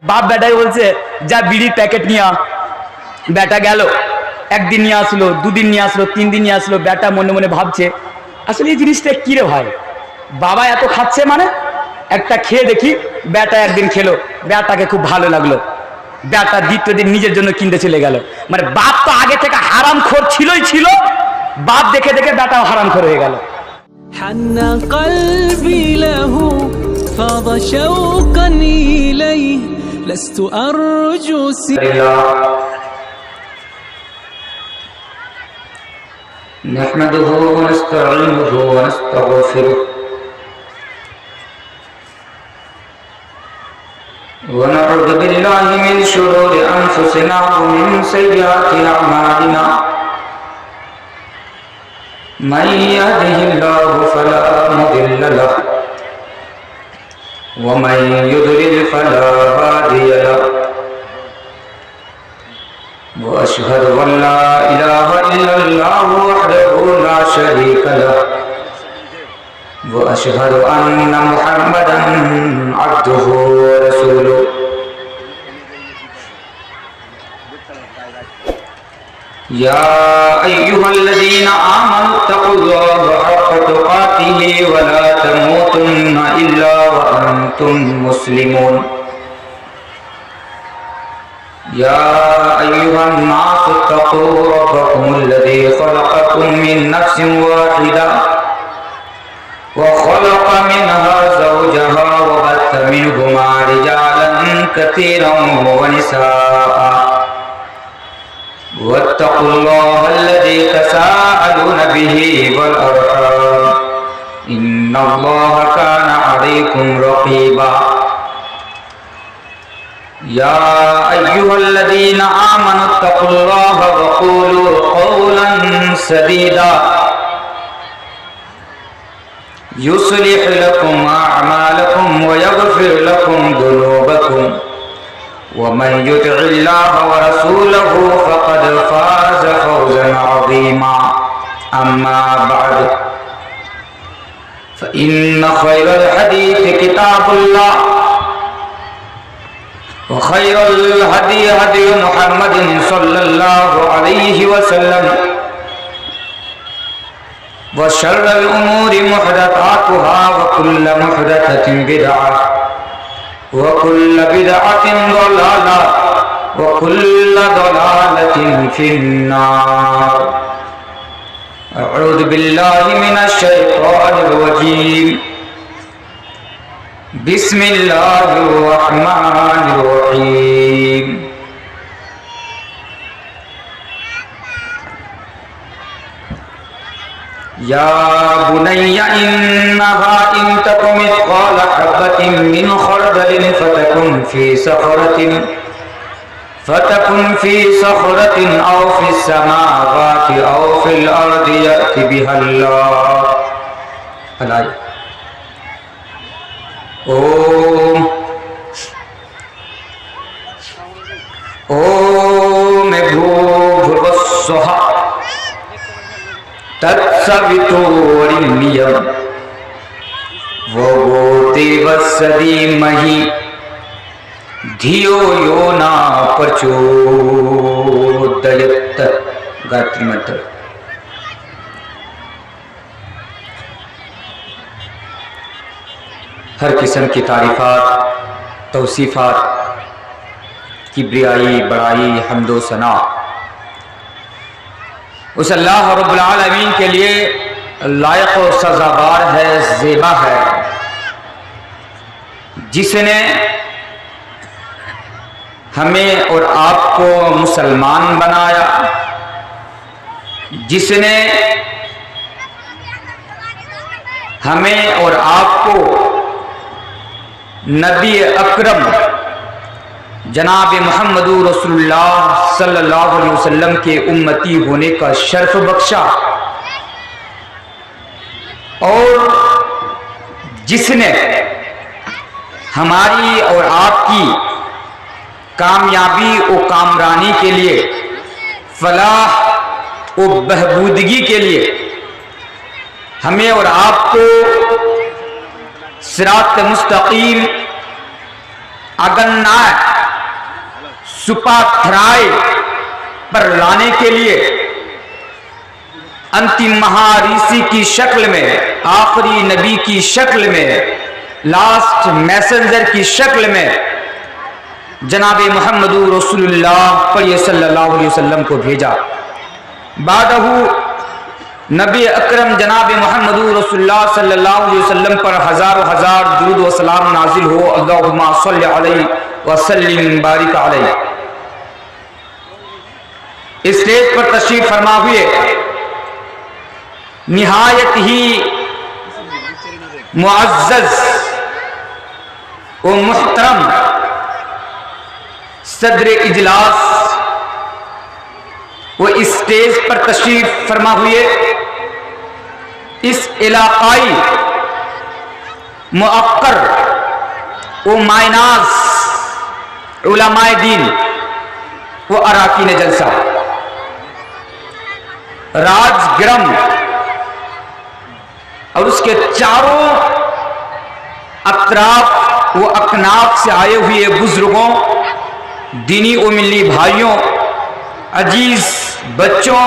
বাপ বেটাকে বলছে যা বিড়ির প্যাকেট নিয়ে আ। বেটা গেল, একদিন নিয়ে আসলো, দুদিন নিয়ে আসলো, 3 দিন নিয়ে আসলো। বেটা মনে মনে ভাবছে আসলে এই জিনিসটা কি রে ভাই, বাবা এত খাচ্ছে মানে একটা খেয়ে দেখি। বেটা একদিন খেলো, বেটাকে খুব ভালো লাগলো। বেটা দ্বিতীয় দিন নিজের জন্য কিনতে চলে গেল। মানে বাপ তো আগে থেকে হারামখোর ছিল, বাপ দেখে দেখে বেটাও হারামখোর হয়ে গেল। حن قلبي له فاض شوقا إليه لست أرجو نحمده ونستعينه ونستغفره ونعوذ بالله من شرور أنفسنا ومن سيئات أعمالنا من يهده الله فلا مضل له ومن يضلل فلا هادي له وأشهد أن لا إله إلا الله وحده لا شريك له وأشهد أن محمدا عبده ورسوله يا أيها الذين آمنوا اتقوا الله حق تقاته ولا تموتن إلا وأنتم مسلمون يا أيها الناس اتقوا ربكم الذي خلقكم من نفس واحدة وخلق منها زوجها وبث منهما رجالا كثيرا ونساء واتقوا الله الذي تساءلون به والأرحام إن الله كان عليكم رقيبا يا أيها الذين آمنوا اتقوا الله وقولوا قولا سديدا يصلح لكم أعمالكم ويغفر لكم ذنوبكم ومن يطع الله ورسوله فقد فاز فوزا عظيما أما بعد فإن خير الحديث كتاب الله وخير الهدي هدي محمد صلى الله عليه وسلم وشر الأمور محدثاتها وكل محدثة بدعة وكل بدعة ضلالة وكل ضلالة في النار أعوذ بالله من الشيطان الرجيم بسم الله الرحمن الرحيم يا بني إنها إن تك مثقال حبة من خردل فتكن في صخرة أو في السماوات أو في الأرض يأت بها الله الآية اوم بھوربھوسوః تتسویتوریण्यं بھرگو دیوस्य धीमहि धियो यो न प्रचोदयात् गायत्री मंत्र। हर किस्म की तारीफ़ात, तौसीफ़ात, किब्रियाई, बड़ाई, हम्दो सना उस अल्लाह रब्बुल आलमीन के लिए लायक और सज़ावार है, ज़ेबा है, जिसने हमें और आपको मुसलमान बनाया, जिसने हमें और आपको नबी अकरम जनाब मुहम्मदुर रसूलुल्लाह सल्लल्लाहु अलैहि वसल्लम के उम्मती होने का शर्फ बख्शा, और जिसने हमारी और आपकी कामयाबी और कामरानी के लिए, फलाह और बहबूदगी के लिए हमें और आपको सिरात मुस्तकीम अगन्ना सुपाथराय पर लाने के लिए अंतिम महाऋषि की शक्ल में, आखिरी नबी की शक्ल में, लास्ट मैसेंजर की शक्ल में जनाब मोहम्मदुर रसूलुल्लाह सल्लल्लाहु अलैहि वसल्लम को भेजा। बादहू नबी अकरम जनाब मोहम्मदुर रसूलुल्लाह सल्लल्लाहु अलैहि वसल्लम पर हजारों हजार दुरूद व सलाम नाजिल हो। अल्लाहुम्मा सल्लि अलैहि व सल्लिम बारिक अलैहि। स्टेज पर तशरीफ फरमा हुए निहायत ही मुअज़्ज़ज़ व मुहतरम सदर इजलास वो स्टेज पर तशरीफ फरमा हुए इस इलाकाई मुअक्कर वो मायनाज उलमाए दीन वो अराकीन जलसा राजगिरम और उसके चारों अतराफ वो अकनाफ से आए हुए बुजुर्गों, दीनी व मिल्ली भाइयों, अजीज बच्चों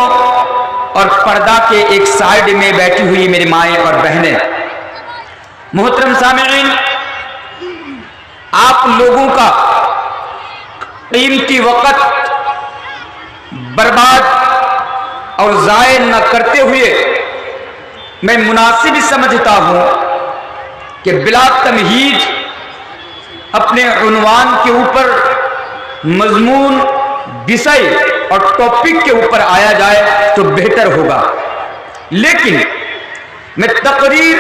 और पर्दा के एक साइड में बैठी हुई मेरी माएँ और बहनें, मोहतरम सामिईन, आप लोगों का कीमती वक़्त बर्बाद और ज़ाय न करते हुए मैं मुनासिब समझता हूं कि बिला तमहीद अपने उन्वान के ऊपर मजमून, विषय और टॉपिक के ऊपर आया जाए तो बेहतर होगा। लेकिन मैं तकरीर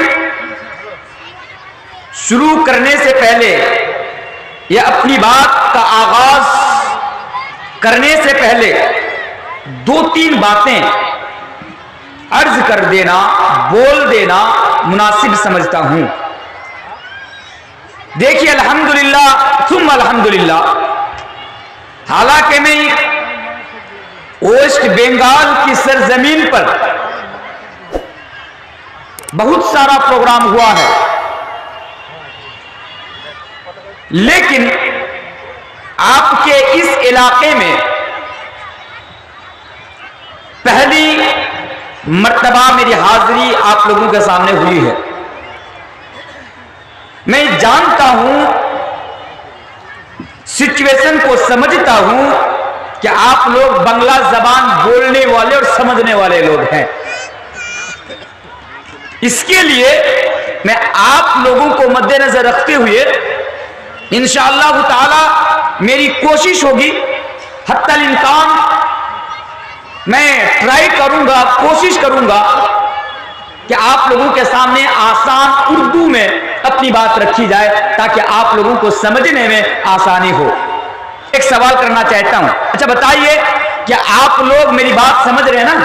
शुरू करने से पहले या अपनी बात का आगाज करने से पहले दो तीन बातें अर्ज कर देना, बोल देना मुनासिब समझता हूं। देखिए, अल्हम्दुलिल्लाह सुम्मा अल्हम्दुलिल्लाह, हालांकि मैं वेस्ट बंगाल की सरजमीन पर बहुत सारा प्रोग्राम हुआ है, लेकिन आपके इस इलाके में पहली मर्तबा मेरी हाजिरी आप लोगों के सामने हुई है। मैं जानता हूं, सिचुएशन को समझता हूं कि आप लोग बंगला जबान बोलने वाले और समझने वाले लोग हैं। इसके लिए मैं आप लोगों को मद्देनजर रखते हुए इंशाअल्लाह ताला मेरी कोशिश होगी, हत्तल इम्कान मैं ट्राई करूंगा, कोशिश करूंगा कि आप लोगों के सामने आसान उर्दू में अपनी बात रखी जाए ताकि आप लोगों को समझने में आसानी हो। एक सवाल करना चाहता हूं, अच्छा बताइए, क्या आप लोग मेरी बात समझ रहे हैं ना?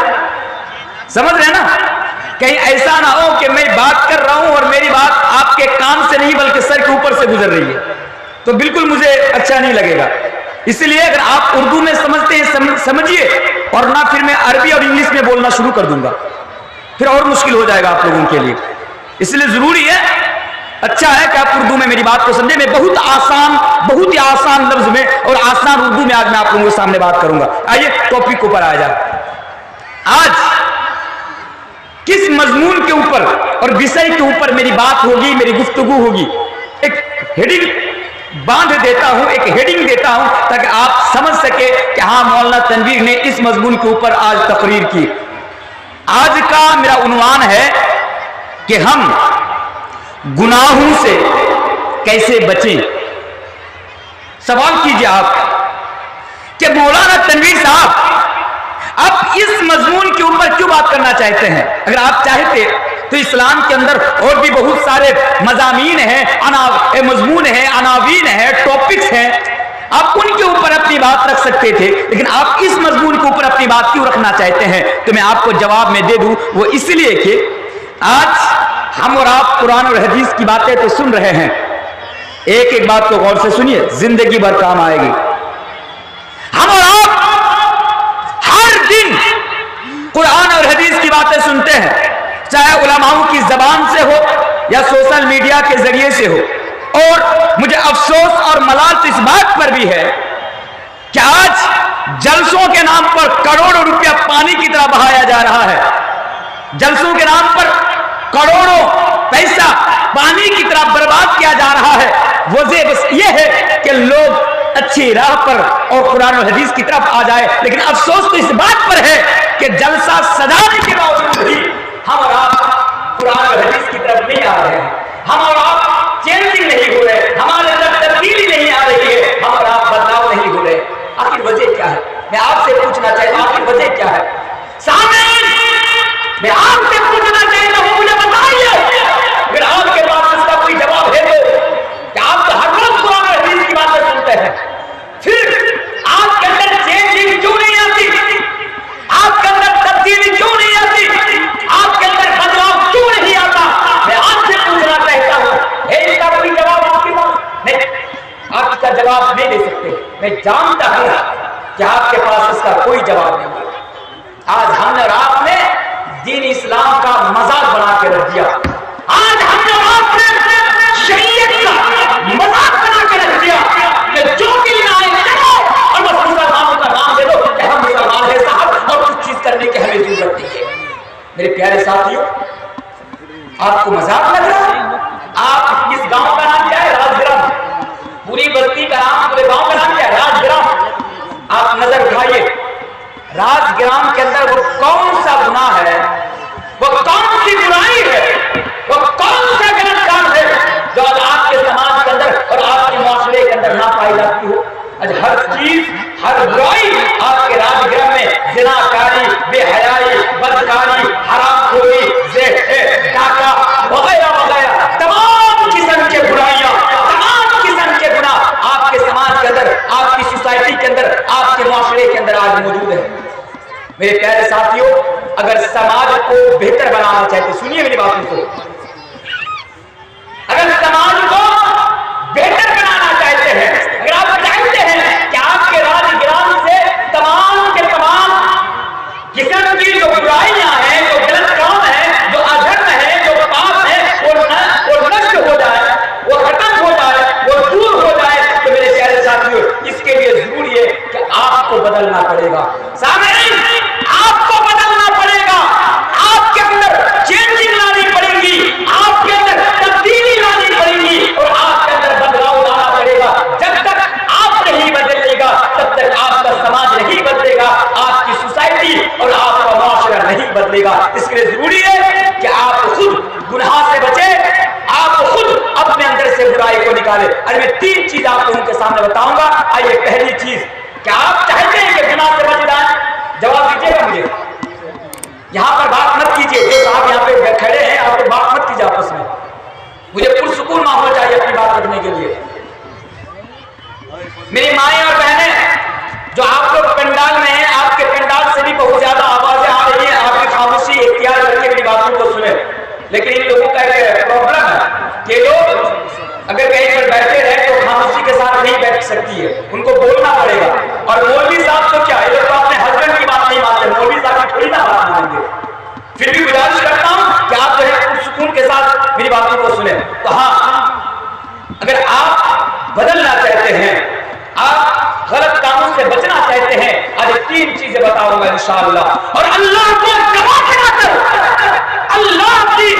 समझ रहे हैं ना? कहीं ऐसा ना हो कि मैं बात कर रहा हूं और मेरी बात आपके कान से नहीं बल्कि सर के ऊपर से गुजर रही है, तो बिल्कुल मुझे अच्छा नहीं लगेगा। इसलिए अगर आप उर्दू में समझते हैं समझिए, और ना फिर मैं अरबी और इंग्लिश में बोलना शुरू कर दूंगा, फिर और मुश्किल हो जाएगा आप लोगों के लिए। इसलिए जरूरी है, अच्छा है कि आप उर्दू में मेरी बात को समझे। मैं बहुत ही आसान लफ्ज में और आसान उर्दू में आज मैं आप लोगों के सामने बात करूंगा। आइए टॉपिक के ऊपर आया जाए। आज किस मजमून के ऊपर और विषय के ऊपर मेरी बात होगी, मेरी गुफ्तगू होगी, एक हेडिंग बांध देता हूं, एक हेडिंग देता हूं ताकि आप समझ सके कि हाँ, मौलाना तनवीर ने इस मजमून के ऊपर आज तकरीर की। आज का मेरा उन्वान है कि हम गुनाहों से कैसे बचें। सवाल कीजिए आप कि मौलाना तनवीर साहब आप इस मजमून के ऊपर क्यों बात करना चाहते हैं? अगर आप चाहते तो इस्लाम के अंदर और भी बहुत सारे मजामीन हैं, मजमून हैं, अनावीन हैं, टॉपिक्स हैं, आप उनके ऊपर अपनी बात रख सकते थे, लेकिन आप इस मजमून के ऊपर अपनी बात क्यों रखना चाहते हैं? तो मैं आपको जवाब में दे दूं, वो इसलिए कि आज हम और आप कुरान और हदीस की बातें तो सुन रहे हैं, एक एक बात को गौर से सुनिए, जिंदगी भर काम आएगी। हम और आप हर दिन कुरान और हदीस की बातें सुनते हैं, चाहे उलमाओं की जबान से हो या सोशल मीडिया के जरिए से हो। और मुझे अफसोस और मलाल इस बात पर भी है कि آج جلسوں کے نام پر کروڑوں روپیہ پانی کی طرح بہایا جا رہا ہے. جلسوں کے نام پر کروڑوں پیسہ پانی کی طرح برباد کیا جا رہا ہے. وجہ بس یہ ہے کہ لوگ اچھی راہ پر اور قرآن و حدیث کی طرف آ جائے. لیکن افسوس تو اس بات پر ہے کہ جلسہ سجانے کے باوجود بھی ہم اور آپ قرآن و حدیث کی طرف نہیں آ رہے ہیں. ہم اور آپ چینجنگ نہیں ہو رہے, ہمارے اندر تبدیلی نہیں آ رہی ہے, ہم اور آپ بدلاؤ نہیں ہو رہے. آخر وجہ کیا ہے؟ میں آپ سے پوچھنا چاہتا ہوں, آخر وجہ کیا ہے؟ سامعین, میں آپ سے پوچھنا چاہتا ہوں, مجھے بتائیے اگر آپ کے پاس اس کا کوئی جواب ہے تو کہ آپ تو ہر روز قرآن و حدیث کی باتیں سنتے ہیں, پھر آپ کے اندر چینجنگ کیوں نہیں آتی؟ آپ کے اندر تبدیلی کیوں نہیں آتی؟ آپ کے اندر بدلاؤ کیوں نہیں آتا؟ میں آپ سے پوچھنا چاہتا ہوں, ہے اس کا کوئی جواب آپ کے پاس؟ نہیں, آپ اس کا جواب نہیں دے سکتے. میں جانتا ہوں کہ آپ کے پاس اس کا کوئی جواب نہیں. آج ہم نے اور آپ نے دین اسلام کا مذاق بنا کے رکھ دیا. آج ہم نے اور آپ نے شریعت کا مذاق بنا کے رکھ دیا کہ جو بھی لائے کرو اور بس مسلمانوں کا نام دے دو کہ ہم مسلمان ہیں صاحب, اور کچھ چیز کرنے کی ہمیں ضرورت نہیں ہے. میرے پیارے ساتھیوں, آپ کو مذاق لگ رہا ہے؟ آپ اس گاؤں کا نام کیا ہے؟ راج گرام. پوری بستی کا نام, پورے گاؤں کا نام کیا ہے؟ راج گرام. آپ نظر اٹھائیے, راج گرام کے اندر وہ کون سا گناہ ہے, وہ کون سی برائی ہے, وہ کون سا غلط کام ہے جو آج آپ کے سماج کے اندر اور آپ کے معاشرے کے اندر نہ پائی جاتی ہو؟ آج ہر چیز, ہر برائی آپ کے راج گرام میں زنا کاری, بے حیائی, بدکاری, حرام خوری, ڈاکہ وغیرہ وغیرہ تمام قسم کے برائیاں, تمام قسم کے گناہ آپ کے سماج کے اندر, آپ کی سوسائٹی کے اندر, آپ کے معاشرے کے اندر آج موجود ہے. میرے پیارے ساتھیوں, اگر سماج کو بہتر بنانا چاہتے, سنیے میری باتوں کو, اگر سماج کو بہتر بنانا چاہتے ہیں, اگر آپ چاہتے ہیں کہ آپ کے راج گرام سے تمام کے تمام قسم کی جو برائیاں ہیں, جو غلط کام ہیں, جو اجرم ہیں, جو پاپ ہیں, وہ نشٹ ہو جائے, وہ ختم ہو جائے, وہ دور ہو جائے, تو میرے پیارے ساتھیوں اس کے لیے ضروری ہے کہ آپ کو بدلنا پڑے گا. سامعین, آپ کو بدلنا پڑے گا, آپ کے اندر چینجنگ لانی پڑے گی, آپ کے اندر تبدیلی لانی پڑے گی, اور آپ کے اندر بدلاؤ لانا پڑے گا. جب تک آپ نہیں بدلے گا تب تک آپ کا سماج نہیں بدلے گا, آپ کی سوسائٹی اور آپ کا معاشرہ نہیں بدلے گا. اس کے لیے ضروری ہے کہ آپ خود گناہ سے بچیں, آپ خود اپنے اندر سے برائی کو نکالیں. اور میں 3 چیز آپ کو ان کے سامنے بتاؤں گا. آئیے, پہلی چیز, کیا آپ چاہتے ہیں کہ گناہ سے بچ جائیں؟ جواب دیجیے گا مجھے. یہاں پر بات مت کیجیے, جو صاحب یہاں پہ کھڑے ہیں آپ کو بات مت کیجیے آپس میں, مجھے پرسکون ماحول چاہیے اپنی بات رکھنے کے لیے. میری مائیں اور بہنیں جو آپ لوگ پنڈال میں ہیں, آپ کے پنڈال سے بھی بہت زیادہ آوازیں آ رہی ہیں, آپ کی خاموشی اختیار کر کے میری باتوں کو سنیں. لیکن ان لوگوں کا ایک پرابلم ہے کہ لوگ اگر کہیں پر بیٹھے رہے تو خاموشی کے ساتھ نہیں بیٹھ سکتی ہے, ان کو بولنا پڑے گا. اور مولوی صاحب تو کیا, یہ لوگ تو اپنے ہسبینڈ کی بات نہیں مانتے, مولوی صاحب کی تھوڑی نہ بات مانیں گے. پھر بھی گزارش کرتا ہوں کہ آپ جو ہے سکون کے ساتھ میری باتوں کو سنیں. تو ہاں, اگر آپ بدلنا چاہتے ہیں, آپ غلط کاموں سے بچنا چاہتے ہیں, آج 3 چیزیں بتاؤں گا انشاءاللہ, اور اللہ کو گواہ بنا کر, اللہ کی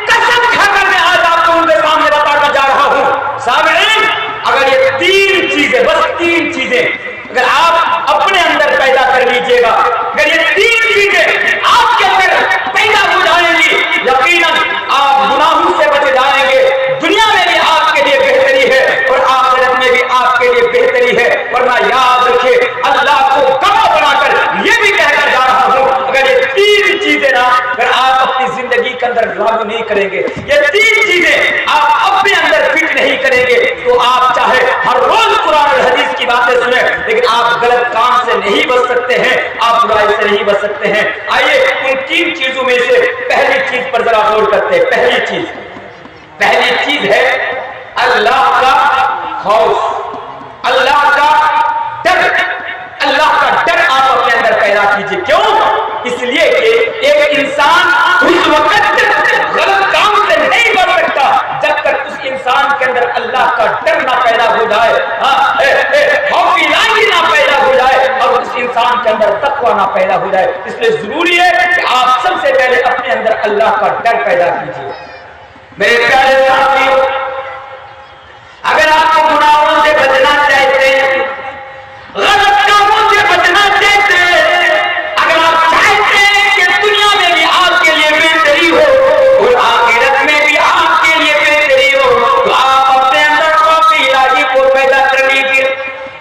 قسم کھا کر میں آج آپ کو ان کے سامنے بتا کر جا رہا ہوں. سامعین, اگر یہ 3 چیزیں, بس 3 چیزیں اگر آپ اپنے اندر پیدا کر لیجئے گا, اگر یہ 3 چیزیں آپ کے اندر پیدا ہو جائیں گی, یقیناً آپ گناہوں سے بچ جائیں گے. دنیا میں بھی آپ کے لیے بہتری ہے اور آخرت میں بھی آپ کے لیے بہتری ہے. ورنہ یاد رکھے, اللہ کو گواہ بنا کر یہ بھی کہہ کر جا رہا ہوں, اگر یہ 3 چیزیں نا اگر آپ اپنی زندگی کے اندر لاگو نہیں کریں گے, یہ 3 چیزیں آپ اپنے اندر فٹ نہیں کریں گے, تو آپ چاہے ہر روز قرآن اور حدیث کی باتیں سنیں, لیکن آپ غلط کام سے نہیں بچ سکتے ہیں, آپ برائی سے نہیں بچ سکتے ہیں. آئیے ان 3 چیزوں میں سے پہلی چیز پر ذرا غور کرتے ہیں. پہلی چیز ہے اللہ کا خوف, اللہ کا ڈر. اللہ کا ڈر آپ اپنے اندر پیدا کیجیے. کیوں؟ اس لیے کہ ایک انسان اس وقت غلط کام سے نہیں بچ سکتا جب تک اس انسان کے اندر اللہ کا ڈر نہ پیدا ہو جائے, خوف الہی نہ پیدا ہو جائے. تقوی نہ پیدا ہو جائے. اس لیے ضروری ہے کہ آپ سب سے پہلے اپنے اندر اللہ کا ڈر پیدا کیجیے. میرے پیارے ساتھیوں، اگر آپ کو گناہوں سے بچنا چاہتے ہیں، غلط کاموں سے بچنا چاہتے ہیں، اگر آپ چاہتے ہیں کہ دنیا میں بھی آپ کے لیے بہتری ہو اور آخرت میں بھی آپ کے لیے بہتری ہو، تو آپ اپنے اندر خوف الہی کو پیدا کر لیجیے.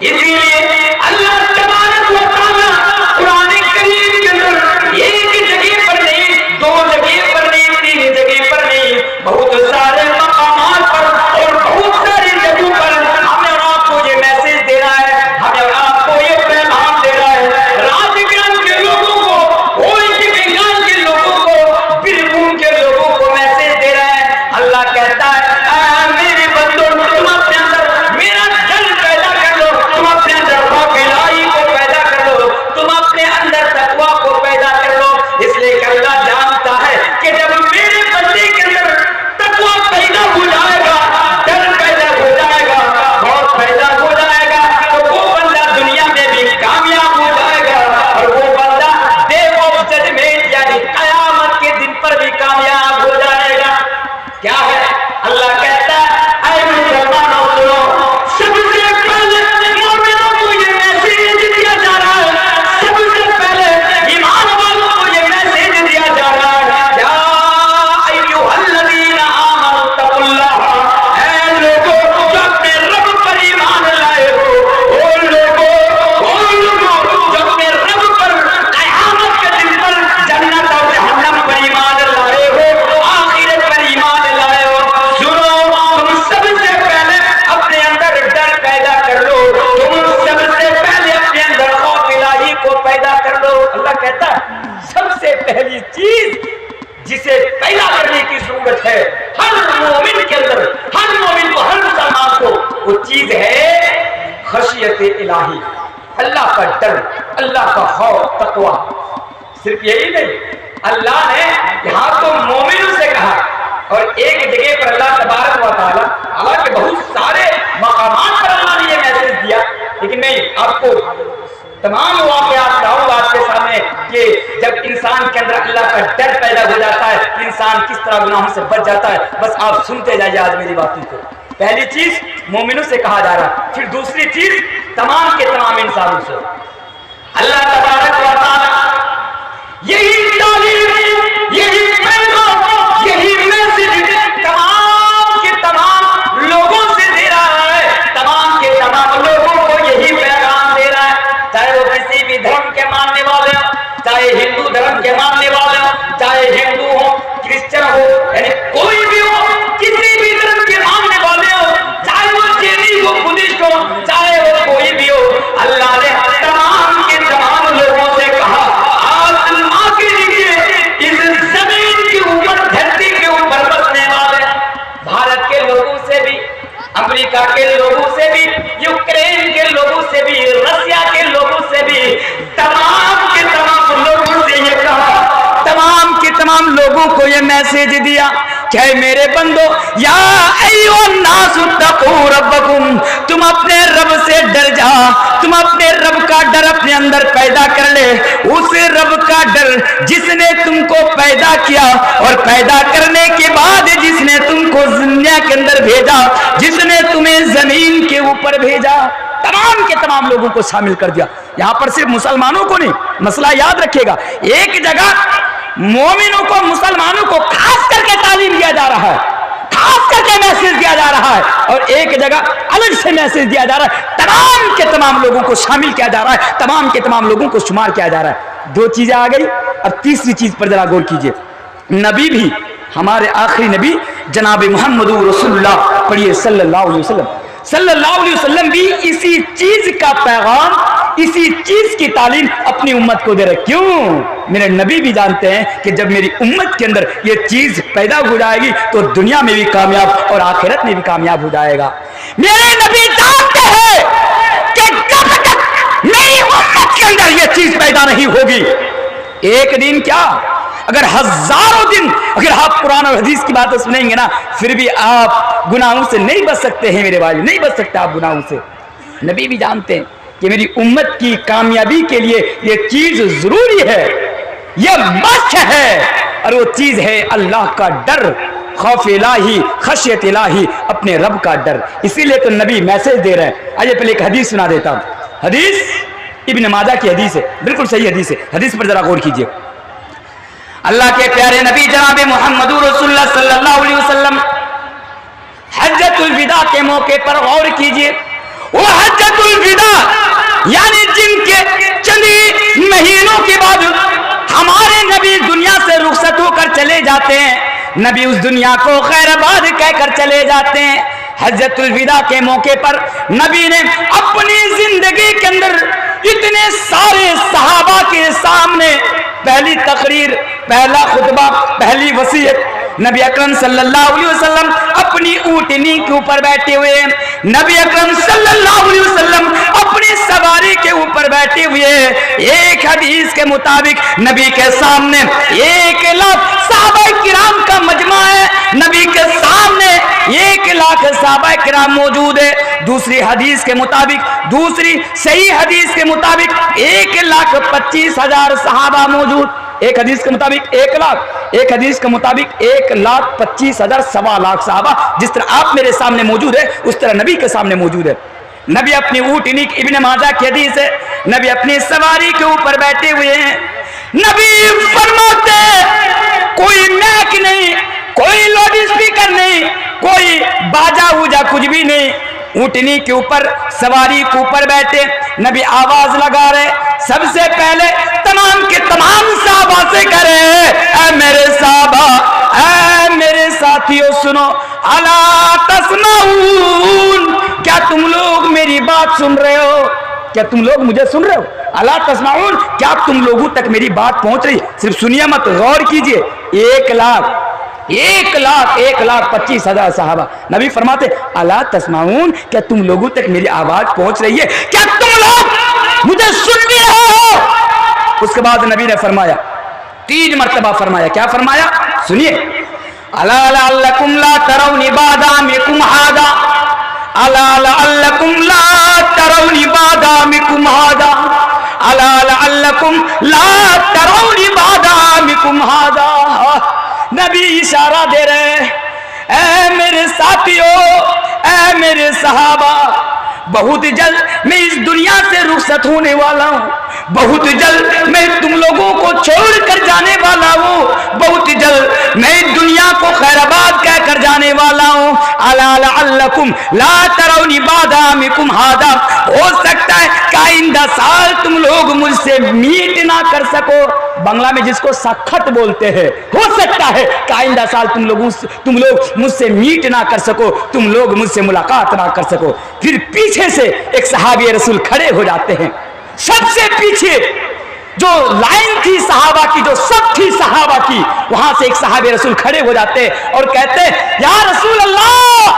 اسی لیے اللہ تبارک و تعالیٰ قرآن کریم کے اندر ایک جگہ پر نہیں، دو جگہ پر نہیں، تین جگہ پر نہیں، بہت سارے مقامات پر اور بہت ساری جگہوں پر ہمیں اور آپ کو یہ میسج دے رہا ہے، ہمیں اور آپ کو یہ پیغام دے رہا ہے. راج گران کے لوگوں کو، ہوئی کے بنگال کے لوگوں کو، بربھوم کے لوگوں کو میسج دے رہا ہے. اللہ کہتا ہے اے میرے بندو، تم اپنے اندر میرا ڈر پیدا کر لو، تم اپنے اندر خوف الہی کو پیدا کر لو، تم اپنے اندر تقوی کو پیدا کر لو. اس لیے کہ اللہ جانتا ہے کہ جب میرے بندے کے اندر تقوی پیدا ہو جائے گا، ڈر پیدا ہو جائے گا، خوف پیدا ہو جائے گا، تو وہ بندہ دنیا میں بھی کامیاب ہو جائے گا اور وہ بندہ ڈے آف ججمنٹ یعنی قیامت کے دن پر بھی کامیاب ہو جائے گا. کیا ہے؟ اللہ کہتا ہے اے مسلمانوں سنو، سب سے پہلے مومنوں کو یہ میسج دیا جا رہا ہے، سب سے پہلے ایمان والوں کو یہ میسج دیا جا رہا ہے، یا ایھا الذین آمنوا اتقوا اللہ، اے لوگوں جو اپنے رب پر ایمان لائے ہو، او لوگوں جو اپنے رب پر قیامت کے دن پر جنت اور جہنم پر ایمان لائے ہو، آخرت پر ایمان لائے ہو، سنو، تم سب سے پہلے اپنے اندر ڈر پیدا کر لو، تم سب سے پہلے اپنے اندر خوف الہی کو پیدا کر لو. اللہ کہتا ہے سب سے پہلی چیز جسے پیدا کرنے کی ضرورت ہے ہر مومن کے اندر، ہر مومن کو، ہر مسلمان کو، وہ چیز ہے خشیت الہی، اللہ کا ڈر، اللہ کا خوف، تقوی. صرف یہی نہیں، اللہ نے یہاں تو مومنوں سے کہا اور ایک جگہ پر اللہ تبارک و تعالیٰ، حالانکہ بہت سارے مقامات پر اللہ نے یہ میسج دیا، لیکن میں آپ کو تمام واقعات لاؤں گا آپ کے سامنے کہ جب انسان کے اندر اللہ کا ڈر پیدا ہو جاتا ہے، انسان کس طرح گناہوں سے بچ جاتا ہے. بس آپ سنتے جائیے آج میری باتوں کو. پہلی چیز مومنوں سے کہا جا رہا ہے، پھر دوسری چیز تمام کے تمام انسانوں سے. اللہ تبارک و تعالیٰ یہی تعلیم، یہی پیغام، یہی میسج تمام کے تمام لوگوں سے دے رہا ہے، تمام کے تمام لوگوں کو یہی پیغام دے رہا ہے، چاہے وہ کسی بھی دھرم کے ماننے والے ہوں، چاہے ہندو دھرم کے ماننے والے ہوں، چاہے ہندو ہو، کرسچن ہو، یعنی کوئی بھی ہو، کسی بھی دھرم کے ماننے والے ہو، چاہے وہ جینی ہو، بدھسٹ ہو، چاہے وہ کوئی بھی ہو. اللہ نے تمام کے تمام لوگوں سے کہا آپ علماء کے لیے اس زمین کے اوپر، دھرتی کے اوپر بسنے والے بھارت کے لوگوں سے بھی، امریکہ کے لوگوں سے بھی، یوکرین کے لوگوں سے بھی، رشیا کے لوگوں سے بھی، تمام کے تمام لوگوں سے یہ کہا، تمام کے تمام لوگوں کو یہ میسج دیا کہ اے میرے بندو، یا ایھا الناس اتقوا ربکم، تم اپنے رب سے ڈر جا، تم اپنے رب کا ڈر اپنے اندر پیدا کر لے. اس رب کا ڈر جس نے تم کو پیدا کیا اور پیدا کرنے کے بعد جس نے تم کو دنیا کے اندر بھیجا، جس نے تمہیں زمین کے اوپر بھیجا، تمام کے تمام لوگوں کو شامل کر دیا. یہاں پر صرف مسلمانوں کو نہیں، مسئلہ یاد رکھیے گا، ایک جگہ مومنوں کو، مسلمانوں کو خاص کر کے تعلیم دیا جا رہا ہے، خاص کر کے میسج دیا جا رہا ہے، اور ایک جگہ الگ سے میسج دیا جا رہا ہے، تمام کے تمام لوگوں کو شامل کیا جا رہا ہے، تمام کے تمام لوگوں کو شمار کیا جا رہا ہے. دو چیزیں آ گئی. اب تیسری چیز پر ذرا غور کیجیے. نبی بھی، ہمارے آخری نبی جناب محمد رسول اللہ پڑھیے صلی اللہ علیہ وسلم، صلی اللہ علیہ وسلم بھی اسی چیز کا پیغام، اسی چیز کی تعلیم اپنی امت کو دے رہے. کیوں؟ میرے نبی بھی جانتے ہیں کہ جب میری امت کے اندر یہ چیز پیدا ہو جائے گی تو دنیا میں بھی کامیاب اور آخرت میں بھی کامیاب ہو جائے گا. میرے نبی جانتے ہیں کہ جب تک میری امت کے اندر یہ چیز پیدا نہیں ہوگی، ایک دن کیا اگر ہزاروں دن اگر آپ قرآن اور حدیث کی باتیں سنیں گے نا، پھر بھی آپ گناہوں سے نہیں بچ سکتے ہیں میرے بھائی، نہیں بچ سکتے آپ گناہوں سے. نبی بھی جانتے ہیں کہ میری امت کی کامیابی کے لیے یہ چیز ضروری ہے، یہ مست ہے، اور وہ چیز ہے اللہ کا ڈر، خوف الہی، خشیت الہی، اپنے رب کا ڈر۔ اسی لیے تو نبی میسج دے رہے ہیں۔ آئیے پہلے ایک حدیث سنا دیتا ہوں۔ حدیث ابن ماجہ کی حدیث ہے، بالکل صحیح حدیث ہے، حدیث پر ذرا غور کیجیے۔ اللہ کے پیارے نبی جناب محمد رسول اللہ صلی اللہ علیہ وسلم حجۃ الوداع کے موقع پر غور کیجیے۔ وہ حجۃ الوداع یعنی جن کے چند مہینوں کے بعد ہمارے نبی دنیا سے رخصت ہو کر چلے جاتے ہیں، نبی اس دنیا کو خیر آباد کہہ کر چلے جاتے ہیں۔ حجۃ الوداع کے موقع پر نبی نے اپنی زندگی کے اندر اتنے سارے صحابہ کے سامنے پہلی تقریر، پہلا خطبہ، پہلی وصیت، نبی اکرم صلی اللہ علیہ وسلم اپنی اونٹنی کے اوپر بیٹھے ہوئے ہیں، نبی اکرم صلی اللہ علیہ وسلم اپنی سواری کے اوپر بیٹھے ہوئے ہیں۔ ایک حدیث کے مطابق نبی کے سامنے 1,00,000 صحابہ کرام کا مجمع ہے، نبی کے سامنے 1,00,000 صحابہ کرام موجود ہے۔ دوسری حدیث کے مطابق، دوسری صحیح حدیث کے مطابق 1,25,000 صحابہ موجود۔ ایک حدیث کے مطابق 1,00,000، ایک حدیث کے مطابق 1,25,000، 1,00,000 صحابہ جس طرح آپ میرے سامنے موجود ہے اس طرح نبی کے سامنے موجود ہے۔ نبی اپنی اونٹنی، ابن ماجہ کی حدیث ہے، نبی اپنی سواری کے اوپر بیٹھے ہوئے ہیں۔ نبی فرماتے کوئی میک نہیں، کوئی لاؤڈ اسپیکر نہیں، کوئی باجا اوجا کچھ بھی نہیں، اونٹنی کے اوپر سواری کے اوپر بیٹھے نبی آواز لگا رہے، سب سے پہلے تمام کے تمام صحابہ سے کہہ رہے ہیں اے میرے صحابہ، اے میرے ساتھیوں سنو، الا تسمعون، کیا تم لوگ میری بات سن رہے ہو؟ کیا تم لوگ مجھے سن رہے ہو؟ الا تسمعون، کیا تم لوگوں تک میری بات پہنچ رہی؟ صرف سنیے مت، غور کیجئے۔ 1,25,000 صحابہ، نبی فرماتے الا تسمعون، کیا تم لوگوں تک میری آواز پہنچ رہی ہے؟ کیا تم لوگ مجھے سن بھی رہے ہو؟ اس کے بعد نبی نے فرمایا، 3 مرتبہ فرمایا، کیا فرمایا؟ سنیے، الا لعلکم لا ترون بعد عامکم ھذا، الا لعلکم لا ترون بعد عامکم ھذا، الا لعلکم لا ترون بعد عامکم ھذا۔ نبی اشارہ دے رہے ہیں، اے میرے ساتھیوں، اے میرے صحابہ، بہت جلد میں اس دنیا سے رخصت ہونے والا ہوں، بہت جلد میں تم لوگوں کو چھوڑ کر جانے والا ہوں، بہت جلد میں اس دنیا کو خیر آباد کہہ کر جانے والا ہوں۔ الا لعلکم لا ترون بعد عامکم ھذا، ہو سکتا ہے کہ آئندہ سال تم لوگ مجھ سے میٹ نہ کر سکو، بنگلہ میں جس کو سخت بولتے ہیں، ہو سکتا ہے کہ آئندہ سال تم لوگ مجھ سے میٹ نہ کر سکو، تم لوگ مجھ سے ملاقات نہ کر سکو۔ پھر پیچھے سے ایک صحابی رسول کھڑے ہو جاتے ہیں، سب سے پیچھے جو لائن تھی صحابہ کی، جو سب تھی صحابہ کی، وہاں سے ایک صحابی رسول کھڑے ہو جاتے ہیں اور کہتے ہیں یا رسول اللہ،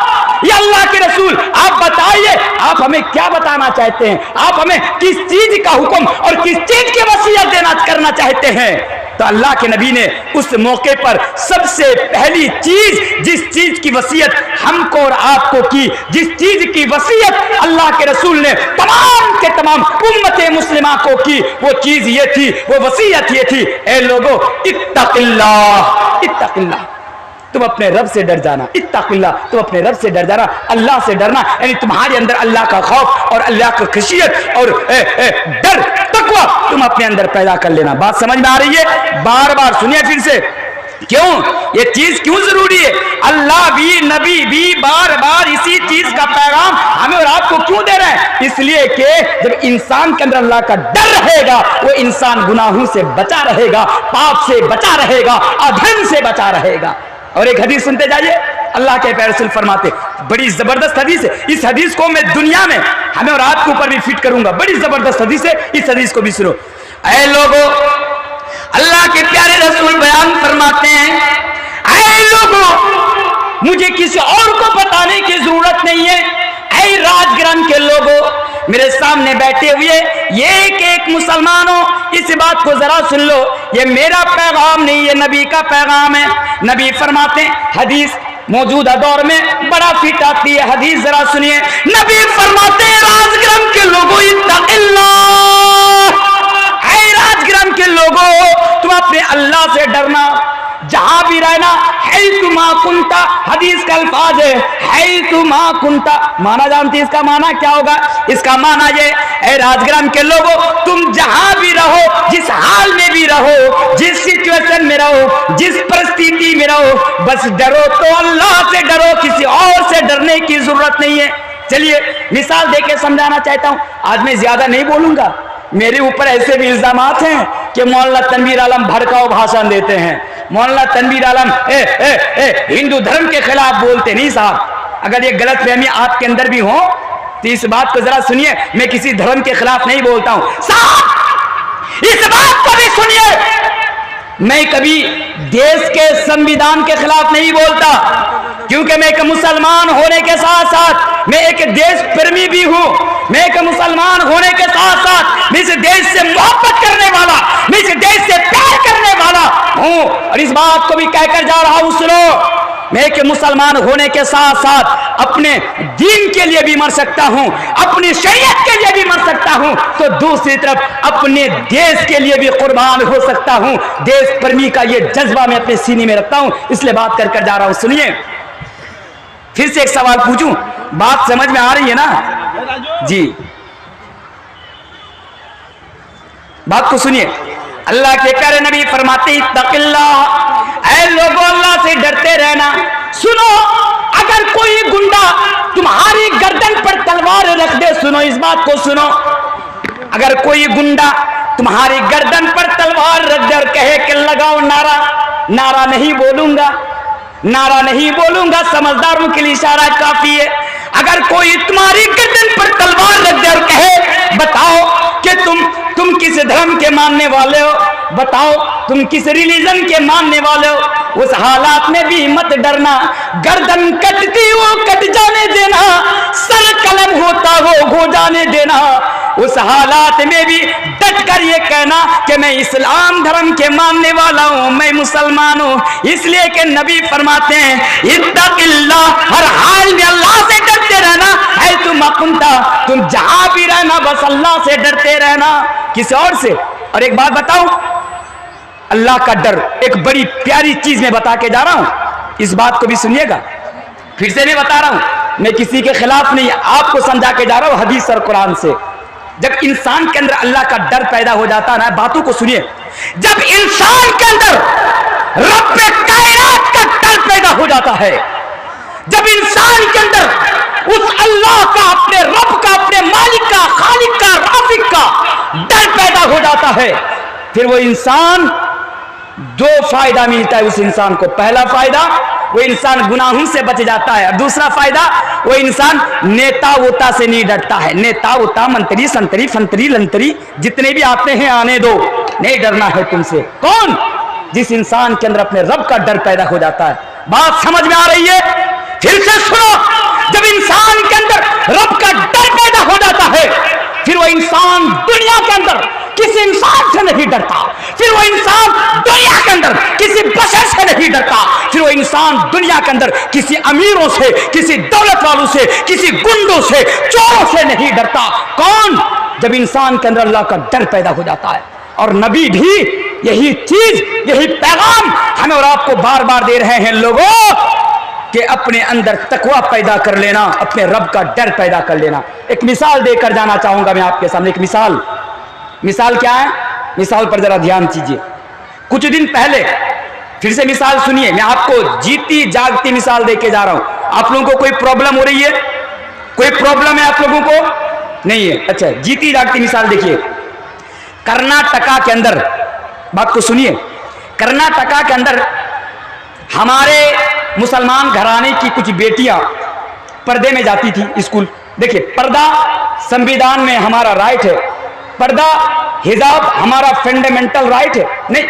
یا اللہ کے رسول، آپ بتائیے آپ ہمیں کیا بتانا چاہتے ہیں، آپ ہمیں کس چیز کا حکم اور کس چیز کی وصیت کرنا چاہتے ہیں؟ تو اللہ کے نبی نے اس موقع پر سب سے پہلی چیز، جس چیز کی وصیت ہم کو اور آپ کو کی، جس چیز کی وصیت اللہ کے رسول نے تمام کے تمام امت مسلمہ کو کی، وہ چیز یہ تھی، وہ وصیت یہ تھی، اے لوگو اتق اللہ، اتق اللہ، تم اپنے رب سے ڈر جانا، اتق اللہ، تم اپنے رب سے ڈر جانا، اللہ سے ڈرنا، یعنی تمہارے اندر اللہ کا خوف اور اللہ کا خشیت اور ڈر، تقوی تم اپنے اندر پیدا کر لینا۔ بات سمجھ میں آ رہی ہے؟ بار بار سنیے پھر سے، کیوں یہ چیز کیوں ضروری ہے؟ اللہ بھی، نبی بھی بار بار اسی چیز کا پیغام ہمیں اور آپ کو کیوں دے رہے ہیں؟ اس لیے کہ جب انسان کے اندر اللہ کا ڈر رہے گا، وہ انسان گناہوں سے بچا رہے گا، پاپ سے بچا رہے گا، ادھن سے بچا رہے گا۔ اور ایک حدیث سنتے جائیے، اللہ کے پیارے رسول فرماتے، بڑی زبردست حدیث ہے، اس حدیث کو میں دنیا میں ہمیں اور آپ کے اوپر بھی فٹ کروں گا، بڑی زبردست حدیث ہے، اس حدیث کو بھی سنو۔ اے لوگو، اللہ کے پیارے رسول بیان فرماتے ہیں، اے لوگو، مجھے کسی اور کو بتانے کی ضرورت نہیں ہے، اے راج گرن کے لوگوں، میرے سامنے بیٹھے ہوئے یہ ایک مسلمانوں، اس بات کو ذرا سن لو، یہ میرا پیغام نہیں، یہ نبی کا پیغام ہے۔ نبی فرماتے ہیں، حدیث موجودہ دور میں بڑا فٹ آتی ہے، حدیث ذرا سنیے، نبی فرماتے ہیں راز گرم کے لوگوں اتق कुंता, हदीस का अल्फाज है तू माँ कुंता। माना जानती इसका माना क्या होगा? इसका माना ये, ए राजग्राम के लोगों, तुम जहां भी रहो, जिस हाल में भी रहो, जिस सिचुएशन में रहो, जिस परिस्थिति में रहो, बस डरो तो अल्लाह से डरो, किसी और से डरने की जरूरत नहीं है। चलिए मिसाल देके समझाना चाहता हूं। आज मैं ज्यादा नहीं बोलूंगा, मेरे ऊपर ऐसे भी इल्जामात हैं कि मौलाना तनवीर आलम भड़काऊ भाषण देते हैं, मौलाना तनवीर आलम हिंदू धर्म के खिलाफ बोलते। नहीं साहब, अगर ये गलत फहमी आपके अंदर भी हो तो इस बात को जरा सुनिए, मैं किसी धर्म के खिलाफ नहीं बोलता हूं साहब, इस बात को भी सुनिए, मैं कभी देश के संविधान के खिलाफ नहीं बोलता, क्योंकि मैं एक मुसलमान होने के साथ साथ मैं एक देश प्रेमी भी हूं। मैं एक मुसलमान होने के साथ साथ मैं इस देश से मोहब्बत करने वाला, मैं इस देश से प्यार करने वाला हूं, और इस बात को भी कहकर जा रहा हूं, सुनो, मैं एक मुसलमान होने के साथ साथ अपने दीन के लिए भी मर सकता हूं, अपनी शरीयत के लिए भी मर सकता हूं, तो दूसरी तरफ अपने देश के लिए भी कुर्बान हो सकता हूं। देश प्रेमी का ये जज्बा मैं अपने सीने में रखता हूं, इसलिए बात कर कर जा रहा हूं। सुनिए, फिर से एक सवाल पूछूं, बात समझ में आ रही है ना जी? बात को सुनिए, अल्लाह के प्यारे नबी फरमाते इत्तक़िल्लाह, ऐ लोगों अल्लाह से डरते रहना। सुनो, अगर कोई गुंडा तुम्हारी गर्दन पर तलवार रख दे, सुनो इस बात को सुनो, अगर कोई गुंडा तुम्हारी गर्दन पर तलवार रख दे और कहे कि लगाओ नारा, नारा नहीं बोलूंगा, नारा नहीं बोलूंगा, समझदारों के लिए इशारा काफी है। अगर कोई तुम्हारी गर्दन पर तलवार रख दे और कहे बताओ कि तुम किस धर्म के मानने वाले हो, बताओ तुम किस रिलीजन के मानने वाले हो, उस हालात में भी मत डरना, गर्दन कटती हो कट जाने देना, सर कलम होता हो जाने देना, उस हालात में भी डट कर ये कहना कि मैं इस्लाम धर्म के मानने वाला हूं, मैं मुसलमान हूं। इसलिए कि नबी फरमाते हैं इत्तक़िल्लाह, हर हाल में अल्लाह से डरते रहना है, तुम जहां भी रहना बस अल्लाह से डरते रहना, किसी और से। और एक बात बताऊं, अल्लाह का डर एक बड़ी प्यारी चीज में बता के जा रहा हूं, इस बात को भी सुनिएगा, फिर से मैं बता रहा हूं, मैं किसी के खिलाफ नहीं, आपको समझा के जा रहा हूं हदीस और कुरान से। जब इंसान के अंदर अल्लाह का डर पैदा हो जाता है ना, बातों को सुनिए, जब इंसान के अंदर रब कायनात का डर पैदा हो जाता है, जब इंसान के अंदर उस अल्लाह का, अपने रब का, अपने मालिक का, खालिक का, राज़िक का डर पैदा हो जाता है, फिर वो इंसान दो फायदा मिलता है उस इंसान को। पहला फायदा, वो इंसान गुनाहों से बच जाता है, और दूसरा फायदा, वो इंसान नेता वोता से नहीं डरता है। नेता वोता, मंत्री संतरी फंतरी लंतरी जितने भी आते हैं आने दो, नहीं डरना है तुमसे। कौन? जिस इंसान के अंदर अपने रब का डर पैदा हो जाता है। बात समझ में आ रही है? फिर से सुनो, जब इंसान के अंदर रब का डर पैदा हो जाता है, फिर वो इंसान दुनिया के अंदर किसी इंसान से नहीं डरता, फिर वो इंसान दुनिया के अंदर किसी बशर से नहीं डरता, फिर वो इंसान दुनिया के अंदर किसी अमीरों से, किसी दौलत वालों से, किसी गुंडों से, चोरों से नहीं डरता। कौन? जब इंसान के अंदर अल्लाह का डर पैदा हो जाता है। और नबी भी यही चीज, यही पैगाम हमें और आपको बार बार दे रहे हैं लोगों, कि अपने अंदर तकवा पैदा कर लेना, अपने रब का डर पैदा कर लेना। एक मिसाल देकर जाना चाहूंगा मैं आपके सामने, एक मिसाल क्या है? मिसाल पर जरा ध्यान दीजिए। कुछ दिन पहले, फिर से मिसाल सुनिए, मैं आपको जीती जागती मिसाल देके जा रहा हूं। आप लोगों को कोई प्रॉब्लम हो रही है? कोई प्रॉब्लम है आप लोगों को? नहीं है? अच्छा, जीती जागती मिसाल देखिए। कर्नाटका के अंदर, बात को सुनिए, कर्नाटका के अंदर हमारे मुसलमान घराने की कुछ बेटियां पर्दे में जाती थी स्कूल। देखिए, पर्दा संविधान में हमारा राइट है, पर्दा हिजाब हमारा फंडामेंटल राइट है। नहीं,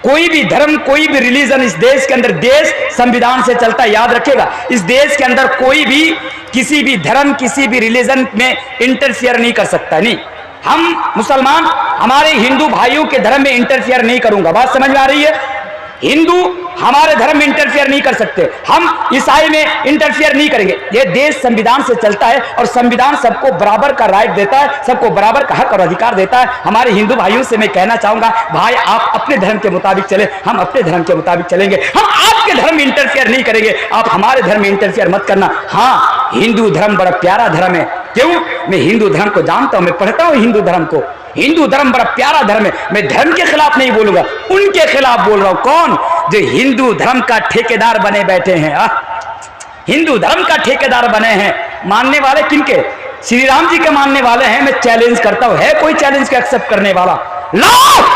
कोई भी धर्म, कोई भी रिलीजन इस देश के अंदर, देश संविधान से चलता है, याद रखेगा। इस देश के अंदर कोई भी किसी भी धर्म, किसी भी रिलीजन में इंटरफियर नहीं कर सकता। नहीं, हम मुसलमान हमारे हिंदू भाइयों के धर्म में इंटरफियर नहीं करूंगा। बात समझ में आ रही है? हिंदू हमारे धर्म में इंटरफियर नहीं कर सकते, हम ईसाई में इंटरफियर नहीं करेंगे। ये देश संविधान से चलता है और संविधान सबको बराबर का राइट देता है, सबको बराबर का हक और अधिकार देता है। हमारे हिंदू भाइयों से मैं कहना चाहूंगा, भाई आप अपने धर्म के मुताबिक चले, हम अपने धर्म के मुताबिक चलेंगे। हम आपके आपके धर्म में इंटरफेयर नहीं करेंगे, आप हमारे धर्म में इंटरफेयर मत करना। हाँ, हिंदू धर्म बड़ा प्यारा धर्म है। क्यों? मैं हिंदू धर्म को जानता हूं, मैं पढ़ता हूं हिंदू धर्म को। हिंदू धर्म बड़ा प्यारा धर्म है। मैं धर्म के खिलाफ नहीं बोलूंगा, उनके खिलाफ बोल रहा हूं। कौन? जो हिंदू धर्म का ठेकेदार बने बैठे हैं। हिंदू धर्म का ठेकेदार बने हैं। मानने वाले किनके? श्री राम जी के मानने वाले हैं। मैं चैलेंज करता हूं, है कोई चैलेंज को एक्सेप्ट करने वाला? लाओ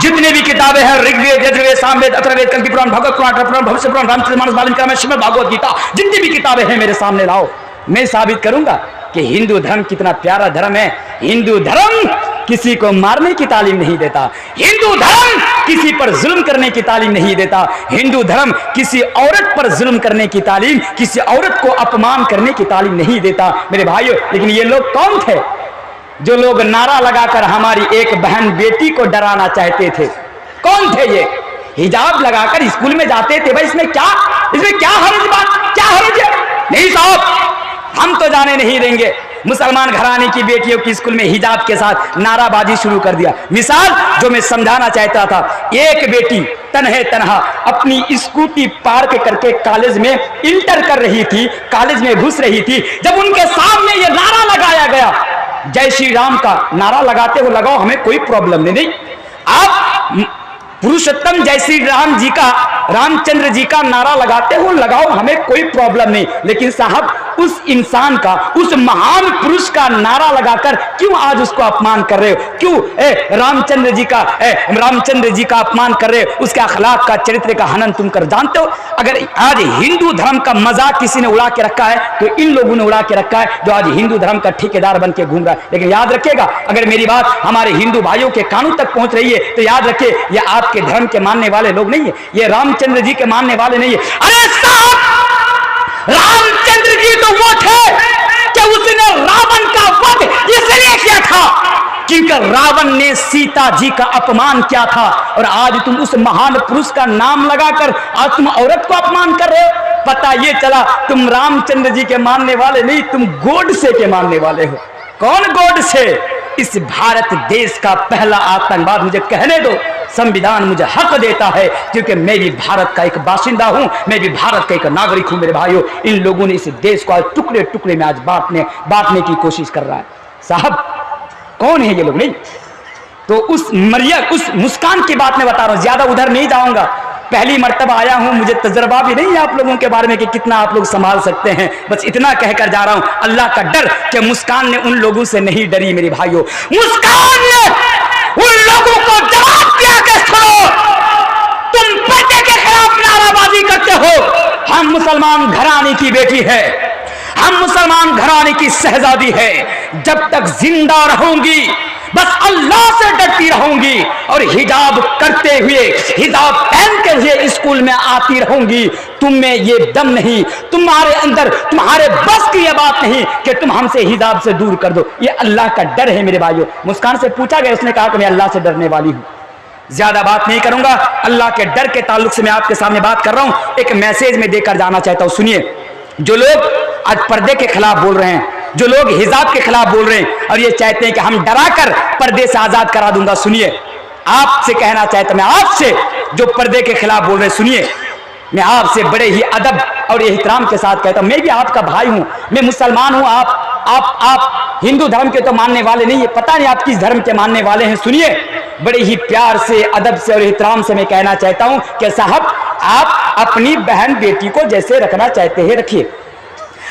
जितने भी किताबें हैं, ऋग्वेद, यजुर्वेद, सामवेद, अथर्ववेद, कल्कि पुराण, भागवत पुराण, पुराण, भविष्य पुराण, रामचरितमानस, वाल्मीकि रामायण, श्रीमद् भागवत गीता, जितनी भी किताबें हैं मेरे सामने लाओ। मैं साबित करूंगा कि हिंदू धर्म कितना प्यारा धर्म है। हिंदू धर्म किसी को मारने की तालीम नहीं देता। हिंदू धर्म किसी पर जुल्म करने की तालीम नहीं देता। हिंदू धर्म किसी औरत पर जुल्म करने की तालीम, किसी औरत को अपमान करने की तालीम नहीं देता मेरे भाइयों। लेकिन ये लोग कौन थे जो लोग नारा लगाकर हमारी एक बहन बेटी को डराना चाहते थे? कौन थे ये? हिजाब लगाकर स्कूल में जाते थे। भाई इसमें क्या हर्ज बात, क्या हर्ज है? नहीं साहब, हम तो जाने नहीं देंगे। मुसलमान घराने की बेटियों की स्कूल में हिजाब के साथ नाराबाजी शुरू कर दिया। मिसाल जो मैं समझाना चाहता था, एक बेटी तन्हा अपनी स्कूटी पार्क करके कॉलेज में इंटर कर रही थी, कॉलेज में घुस रही थी। जब उनके सामने ये नारा लगाया गया, जय श्री राम का नारा लगाते हो लगाओ, हमें कोई प्रॉब्लम नहीं। आप पुरुषोत्तम जय श्री राम जी का, रामचंद्र जी का नारा लगाते हो लगाओ, हमें कोई प्रॉब्लम नहीं। लेकिन साहब उस इंसान का, उस महान पुरुष का नारा लगाकर क्यों आज उसको अपमान कर रहे हो? क्यों रामचंद्र जी का अपमान कर रहे हो? उसके अखलाक का, चरित्र का हनन तुम कर जानते हो? अगर आज हिंदू धर्म का मजाक किसी ने उड़ा के रखा है तो इन लोगों ने उड़ा के रखा है जो आज हिंदू धर्म का ठेकेदार बन के घूम रहा है। लेकिन याद रखिएगा, अगर मेरी बात हमारे हिंदू भाइयों के कानों तक पहुंच रही है तो याद रखिए, ये आपके धर्म के मानने वाले लोग नहीं है, ये रामचंद्र जी के मानने वाले नहीं है। अरे साहब, रामचंद्र जी तो वो थे कि उसने रावण का वध इसलिए किया था क्योंकि रावण ने सीता जी का अपमान किया था। और आज तुम उस महान पुरुष का नाम लगाकर आज तुम औरत को अपमान कर रहे हो। पता ये चला तुम रामचंद्र जी के मानने वाले नहीं, तुम गोडसे के मानने वाले हो। कौन गोडसे? इस भारत देश का पहला आतंकवाद। मुझे कहने दो, संविधान मुझे हक देता है क्योंकि मैं भी भारत का एक बाशिंदा हूं, मैं भी भारत का एक नागरिक हूं। मेरे भाइयों, इन लोगों ने इस देश को आज टुकड़े टुकड़े में आज बांटने की कोशिश कर रहा है। साहब कौन है ये लोग? नहीं तो उस मुस्कान की बात मैं बता रहा हूं, ज्यादा उधर नहीं जाऊंगा। पहली मर्तबा आया हूं, मुझे तजर्बा भी नहीं है आप लोगों के बारे में कि कितना आप लोग संभाल सकते हैं। बस इतना कहकर जा रहा हूं, अल्लाह का डर कि मुस्कान ने उन लोगों से नहीं डरी मेरे भाइयों। मुस्कान ने उन लोगों को जवाब दिया कि सुनो, तुम पर्दे के खिलाफ नाराबाजी करते हो। हम मुसलमान घराने की बेटी है, हम मुसलमान घराने की शहजादी है। जब तक जिंदा रहूंगी बस अल्लाह से डरती रहूंगी और हिजाब करते हुए, हिजाब पहनते हुए स्कूल में आती रहूंगी। तुम में ये दम नहीं, तुम्हारे अंदर, तुम्हारे बस की ये बात नहीं कि तुम हमसे हिजाब से दूर कर दो। ये अल्लाह का डर है मेरे भाइयों। मुस्कान से पूछा गया, उसने कहा कि मैं अल्लाह से डरने वाली हूं। ज्यादा बात नहीं करूंगा, अल्लाह के डर के ताल्लुक से मैं आपके सामने बात कर रहा हूं। एक मैसेज में देकर जाना चाहता हूं, सुनिए। जो लोग आज पर्दे के खिलाफ बोल रहे हैं, जो लोग हिजाब के खिलाफ बोल रहे हैं और ये चाहते हैं कि हम डराकर पर्दे से आजाद करा दूंगा, सुनिए। आपसे कहना चाहता मैं, आपसे जो पर्दे के खिलाफ बोल रहे हैं, सुनिए। मैं आपसे बड़े ही अदब और एहतराम के साथ कहता हूं, मैं भी आपका भाई हूं, मैं मुसलमान हूं। आप हिंदू धर्म के तो मानने वाले नहीं है, पता नहीं आप किस धर्म के मानने वाले हैं। सुनिए, बड़े ही प्यार से, अदब से और एहतराम से मैं कहना चाहता हूं कि साहब आप अपनी बहन बेटी को जैसे रखना चाहते हैं रखिए,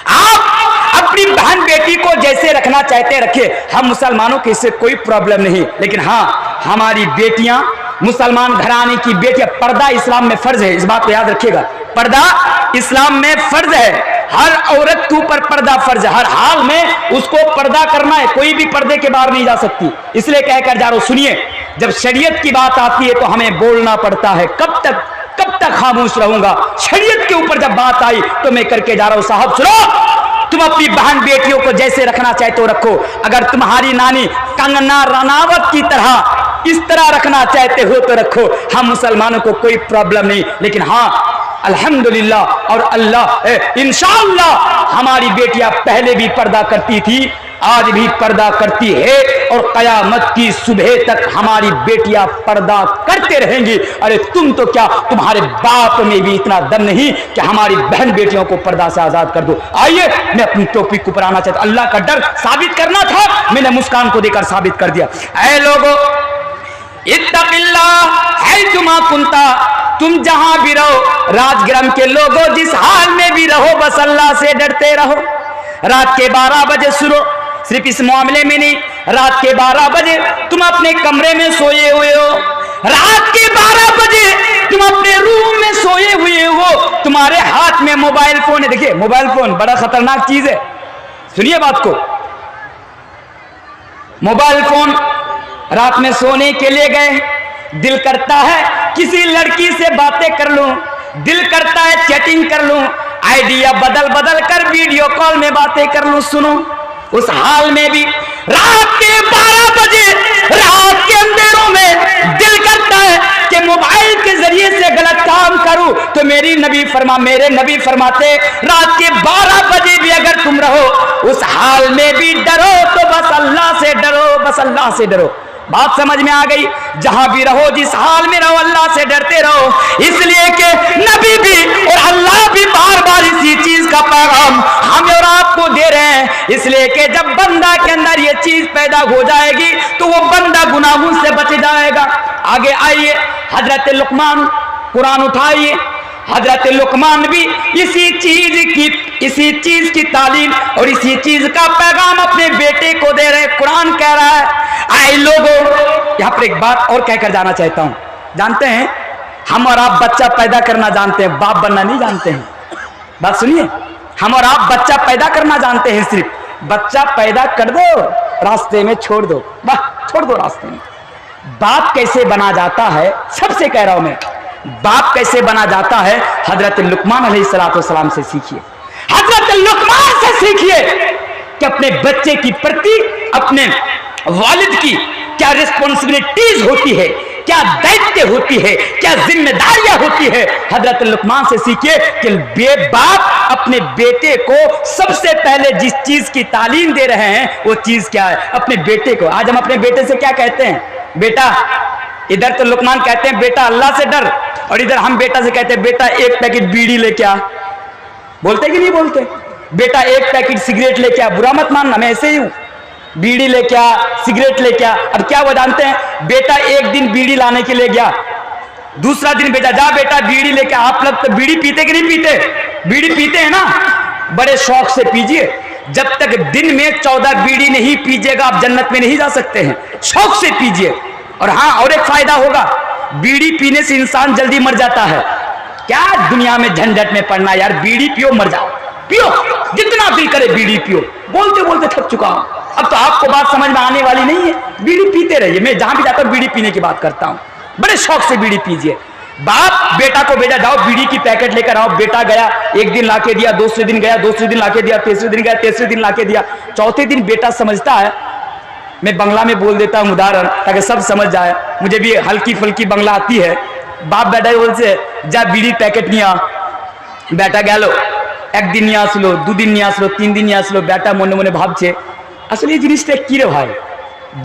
आप अपनी बहन बेटी को जैसे रखना चाहते रखिए। हम मुसलमानों के इससे कोई प्रॉब्लम नहीं। लेकिन हाँ, हमारी बेटियां, मुसलमान घराने की बेटियां, पर्दा इस्लाम में फर्ज है, इस बात को याद रखिएगा। पर्दा इस्लाम में फर्ज है, हर औरत के ऊपर पर्दा फर्ज है, हर हाल में उसको पर्दा करना है, कोई भी पर्दे के बाहर नहीं जा सकती। इसलिए कहकर जा रहा हूं, सुनिए, जब शरीयत की बात आती है तो हमें बोलना पड़ता है। कब तक खामोश रहूंगा? शरीयत के ऊपर जब बात आई तो मैं करके जा रहा हूं। साहब सुनो, तुम अपनी बहन बेटियों को जैसे रखना चाहते हो रखो। अगर तुम्हारी नानी कंगना रनावत की तरह इस तरह रखना चाहते हो तो रखो, हम मुसलमानों को कोई प्रॉब्लम नहीं। लेकिन हाँ, अल्हम्दुलिल्लाह और अल्लाह इंशाअल्लाह हमारी बेटियां पहले भी पर्दा करती थी, आज भी पर्दा करती है और कयामत की सुबह तक हमारी बेटियां पर्दा करते रहेंगी। अरे तुम तो क्या, तुम्हारे बाप में भी इतना दम नहीं कि हमारी बहन बेटियों को पर्दा से आजाद कर दो। आइए, मैं अपनी टोपी को ऊपर आना चाहता हूं। अल्लाह का डर साबित करना था, मैंने मुस्कान को देकर साबित कर दिया। ऐ लोगों, इत्तक़िल्लाह हैजुमा कुंता, तुम जहां भी रहो, राजग्राम के लोगों जिस हाल में भी रहो, बस अल्लाह से डरते रहो। रात के 12 बजे सुनो, सिर्फ इस मामले में नहीं, रात के 12 बजे तुम अपने कमरे में सोए हुए हो, रात के 12 बजे तुम अपने रूम में सोए हुए हो, तुम्हारे हाथ में मोबाइल फोन है। देखिए, मोबाइल फोन बड़ा खतरनाक चीज है, सुनिए बात को। मोबाइल फोन रात में सोने के लिए गए, दिल करता है किसी लड़की से बातें कर लूं, दिल करता है चैटिंग कर लूं, आइडिया बदल बदल कर वीडियो कॉल में बातें कर लूं। सुनो, उस हाल में भी रात के 12 बजे, रात के अंधेरों में दिल करता है कि मोबाइल के जरिए से गलत काम करूं, तो मेरे नबी फरमाते, रात के 12 बजे भी अगर तुम रहो, उस हाल में भी डरो तो बस अल्लाह से डरो, बस अल्लाह से डरो। बात समझ में आ गई? जहां भी रहो, जिस हाल में रहो, अल्लाह से डरते रहो। इसलिए कि नबी भी और अल्लाह भी बार बार इसी चीज का पैगाम हमें और आपको दे रहे हैं। इसलिए कि जब बंदा के अंदर ये चीज पैदा हो जाएगी तो वो बंदा गुनाहों से बच जाएगा। आगे आइए, हजरत लुकमान, कुरान उठाइए। हजरत लुकमान भी इसी चीज की तालीम और इसी चीज का पैगाम अपने बेटे को दे रहे हैं। कुरान कह रहा है, आए लोगों, यहां पर एक बात और कहकर जाना चाहता हूं। जानते हैं, हम और आप बच्चा पैदा करना जानते हैं, बाप बनना नहीं जानते हैं। बात सुनिए, हम और आप बच्चा पैदा करना जानते हैं, सिर्फ बच्चा पैदा कर दो, रास्ते में छोड़ दो, बस छोड़ दो रास्ते में। बाप कैसे बना जाता है, सबसे कह रहा हूं मैं, बाप कैसे बना जाता है, हजरत लुकमान अलैहिस्सलाम से सीखिए। हजरत लुकमान से सीखिए कि अपने बच्चे की प्रति, अपने वालिद की क्या रिस्पॉन्सिबिलिटीज होती है, क्या दायित्व होती है, क्या जिम्मेदारियां होती है। हजरत लुकमान से सीखिए कि बाप अपने बेटे को सबसे पहले जिस चीज की तालीम दे रहे हैं वो चीज क्या है, अपने बेटे को। आज हम अपने बेटे से क्या कहते हैं, बेटा, इधर तो लुकमान कहते हैं बेटा अल्लाह से डर, और इधर हम बेटा से कहते हैं बेटा एक पैकेट बीड़ी लेके आ। बोलते कि नहीं बोलते? बेटा एक पैकेट सिगरेट लेके आ, बुरा मत मानना, मैं ऐसे ही हूं, बीड़ी लेके आ, सिगरेट लेके आ। अब क्या वो जानते हैं, बेटा एक दिन बीड़ी लाने के लिए गया, दूसरा दिन बेटा जा बेटा बीड़ी लेके। आप लोग तो बीड़ी पीते कि नहीं पीते? बीड़ी पीते हैं ना, बड़े शौक से पीजिए। जब तक दिन में 14 बीड़ी नहीं पीजिएगा आप जन्नत में नहीं जा सकते हैं, शौक से पीजिए। और हाँ, और एक फायदा होगा, बीड़ी पीने से इंसान जल्दी मर जाता है। क्या दुनिया में झंझट में पड़ना यार, बीड़ी पियो मर जाओ, पियो जितना दिल करे बीड़ी पियो। बोलते बोलते थक चुका हूं, अब तो आपको बात समझ में आने वाली नहीं है। बीड़ी पीते रहिए, मैं जहां भी जाता हूं बीड़ी पीने की बात करता हूं, बड़े शौक से बीड़ी पीजिए। बाप बेटा को भेजा, जाओ बीड़ी की पैकेट लेकर आओ। बेटा गया, एक दिन लाके दिया, दूसरे दिन गया, दूसरे दिन लाके दिया, तीसरे दिन गया, तीसरे दिन लाके दिया, चौथे दिन बेटा समझता है। मैं बंगला में बोल देता हूं उदाहरण ताकि सब समझ जाए, मुझे भी हल्की फुल्की बंगला आती है। बाप बेटा बोलছে যা বিড়ি প্যাকেট নিয়ে বেটা গেল, একদিন নিয়ে আসলো, দুদিন নিয়ে আসলো, 3 দিন নিয়ে আসলো। বেটা মনে মনে ভাবছে আসলে এই জিনিসটা কি রে ভাই,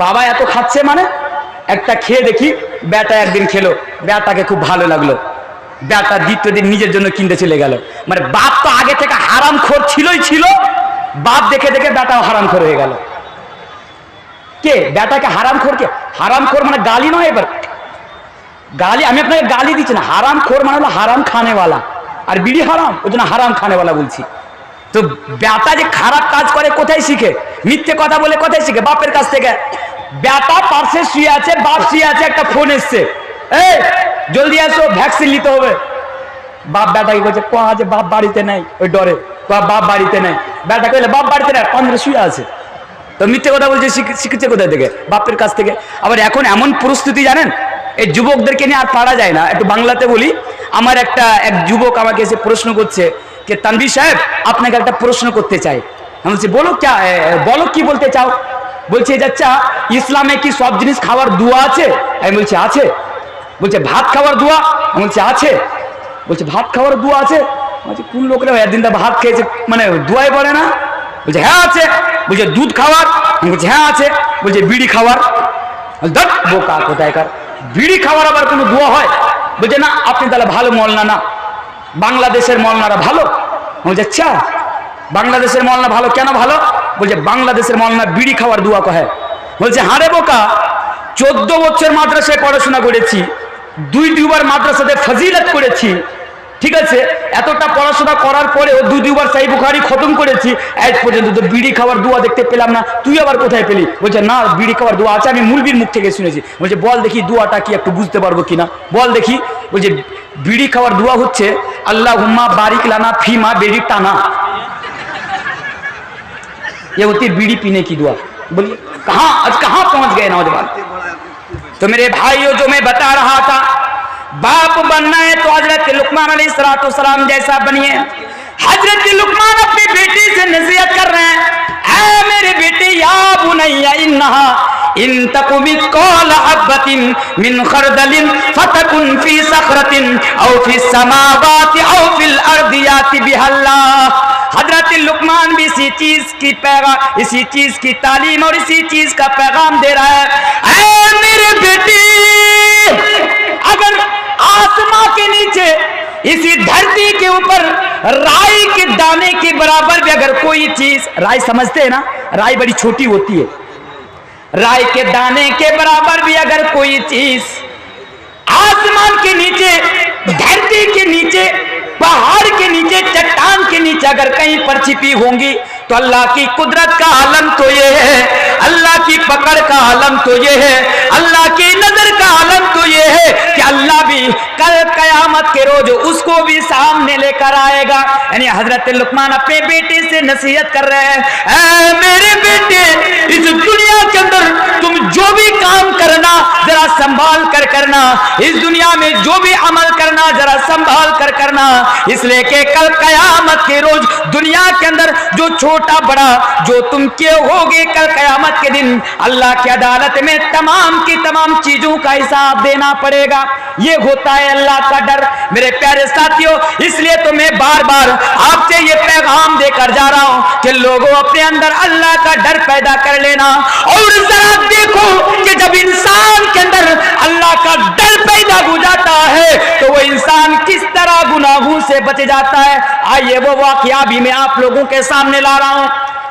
বাবা এত খাচ্ছে, মানে একটা খেয়ে দেখি। বেটা একদিন খেলো, বেটাকে খুব ভালো লাগলো, বেটা দ্বিতীয় দিন নিজের জন্য কিনতে চলে গেল। মানে বাপ তো আগে থেকে হারামখোর ছিলই ছিল, বাপ দেখে দেখে বেটাও হারামখোর হয়ে গেল। কে বেটাকে হারামখোর? কে হারামখোর? মানে গালি নয়, এবার গালি আমি আপনাকে গালি দিচ্ছি না, হারামখোর মানে হলো হারাম খানে वाला, আর বিড়ি হারাম, ওই জন্য হারাম খানে वाला বলছি। তো বেটা যে খারাপ কাজ করে কোথায় শিখে? মিথ্যে কথা বলে কোথায় শিখে? বাপের কাছ থেকে। বেটা পাশে শুয়ে আছে, বাপ শুয়ে আছে, একটা ফোন এসছে, এই জলদি আসো ভ্যাকসিন নিতে হবে। বাপ বেটাকে বলছে কোয়া আছে, বাপ বাড়িতে নাই, ওই ডরে কোয়া বাপ বাড়িতে নাই। বেটা কইলে বাপ বাড়িতে নাই, পাঞ্জরে শুয়ে আছে। তো মিথ্যে কথা বলছে, শিখেছে কোথায় থেকে? বাপের কাছ থেকে। আবার এখন এমন পরিস্থিতি জানেন, এই যুবকদেরকে নিয়ে আর পারা যায় না। একটু বাংলাতে বলি, আমার এক যুবক আমাকে এসে প্রশ্ন করছে যে তানভীর সাহেব আপনাকে একটা প্রশ্ন করতে চাই। আমি বলছি বলো, क्या বলো কি বলতে চাও? বলছে যাচ্ছা ইসলামে কি সব জিনিস খাওয়ার দোয়া আছে? আমি বলছি আছে। বলছে ভাত খাওয়ার দোয়া? আমি বলছি আছে। বলছে ভাত খাওয়ার দোয়া আছে? বলছি কোন লোকরা একদিন ভাত খেয়েছে মানে দোয়াই পড়ে না? বলছে হ্যাঁ আছে। বলছে দুধ খাওয়ার? আমি বলছি হ্যাঁ আছে। বলছে বিড়ি খাওয়ার? দট বোকা কোথায়কার, বিড়ি খাওয়ার আবার কোনো দোয়া হয়? বলছে না, আপনি তাহলে ভালো মৌলানা না, বাংলাদেশের মৌলানারা ভালো। বলছে আচ্ছা, বাংলাদেশের মৌলানা ভালো, কেন ভালো? বলছে বাংলাদেশের মৌলানা বিড়ি খাওয়ার দোয়া কহে। বলছে হারে বোকা, 14 বছর মাদ্রাসায় পড়াশোনা করেছি, দুইবার মাদ্রাসাতে ফজিলত করেছি, ঠিক আছে, এতটা পড়াশোনা করার পরে ও দুইবার সহিহ বুখারী খতম করেছি, আজ পর্যন্ত তো বিড়ি খাওয়ার দোয়া দেখতে পেলাম না, তুই আবার কোথায় পেলি? বলছে না, বিড়ি খাওয়ার দোয়া আছে, আমি মুলবির মুখ থেকে শুনেছি। বলছে বল দেখি দোয়াটা কি, একটু বুঝতে পারবো কিনা, বল দেখি। বলছে বিড়ি খাওয়ার দোয়া হচ্ছে আল্লাহুম্মা बारिक लाना फीमा बेड़ी टाना, ये होती है बीड़ी पीने की दुआ। बोलिए कहाँ, आज कहाँ पहुंच गए नौजवान। तो मेरे भाइयों, जो मैं बता रहा था, बाप बनना है तो हजरत लुकमान अलैहिस्सलाम जैसा बनिए। हजरत लुकमान अपनी बेटी से नसीहत कर रहे हैं, ऐ मेरे बेटे, या बुनैया इन्नहा इन तकु मिस्काल हब्बतिन मिन खरदलिन फतकुन फी सखरतिन औ फी समावाति औ फिल अर्दि याति बिहल्लाह। हजरत लुकमान भी इसी चीज की तालीम और इसी चीज का पैगाम दे रहा है, ऐ मेरे बेटे, अगर आसमां के नीचे इसी धरती के ऊपर राई के दाने के बराबर भी अगर कोई चीज, राई समझते हैं ना, राई बड़ी छोटी होती है, राई के दाने के बराबर भी अगर कोई चीज आसमान के नीचे, धरती के नीचे, पहाड़ के नीचे, चट्टान के नीचे अगर कहीं पर छिपी होंगी, तो अल्लाह की कुदरत का आलम तो ये है, अल्लाह की पकड़ का आलम तो ये है, अल्लाह की नजर का आलम तो ये है कि अल्लाह भी कल कयामत के रोज उसको भी सामने लेकर आएगा। यानी हजरत लुकमान अपने बेटे से नसीहत कर रहे हैं, ऐ मेरे बेटे, इस दुनिया के अंदर तुम जो भी काम करना जरा संभाल कर करना, इस दुनिया में जो भी अमल करना जरा संभाल कर करना, इसलिए कि कल कयामत के रोज दुनिया के अंदर जो छोटा बड़ा जो तुम किए होगे, कल कयामत के दिन अल्लाह की अदालत में तमाम की तमाम चीजों का हिसाब देना पड़ेगा। ये होता है अल्लाह का डर मेरे प्यारे साथियों। इसलिए तो मैं बार बार आपसे ये पैगाम देकर जा रहा हूं कि लोगों अपने अंदर अल्लाह का डर पैदा कर लेना, और जरा देखो कि जब इंसान के अंदर अल्लाह का डर पैदा हो जाता है तो वो इंसान किस तरह गुनाहों से बच जाता है। आइए वो वाकया भी मैं आप लोगों के सामने ला रहा हूं।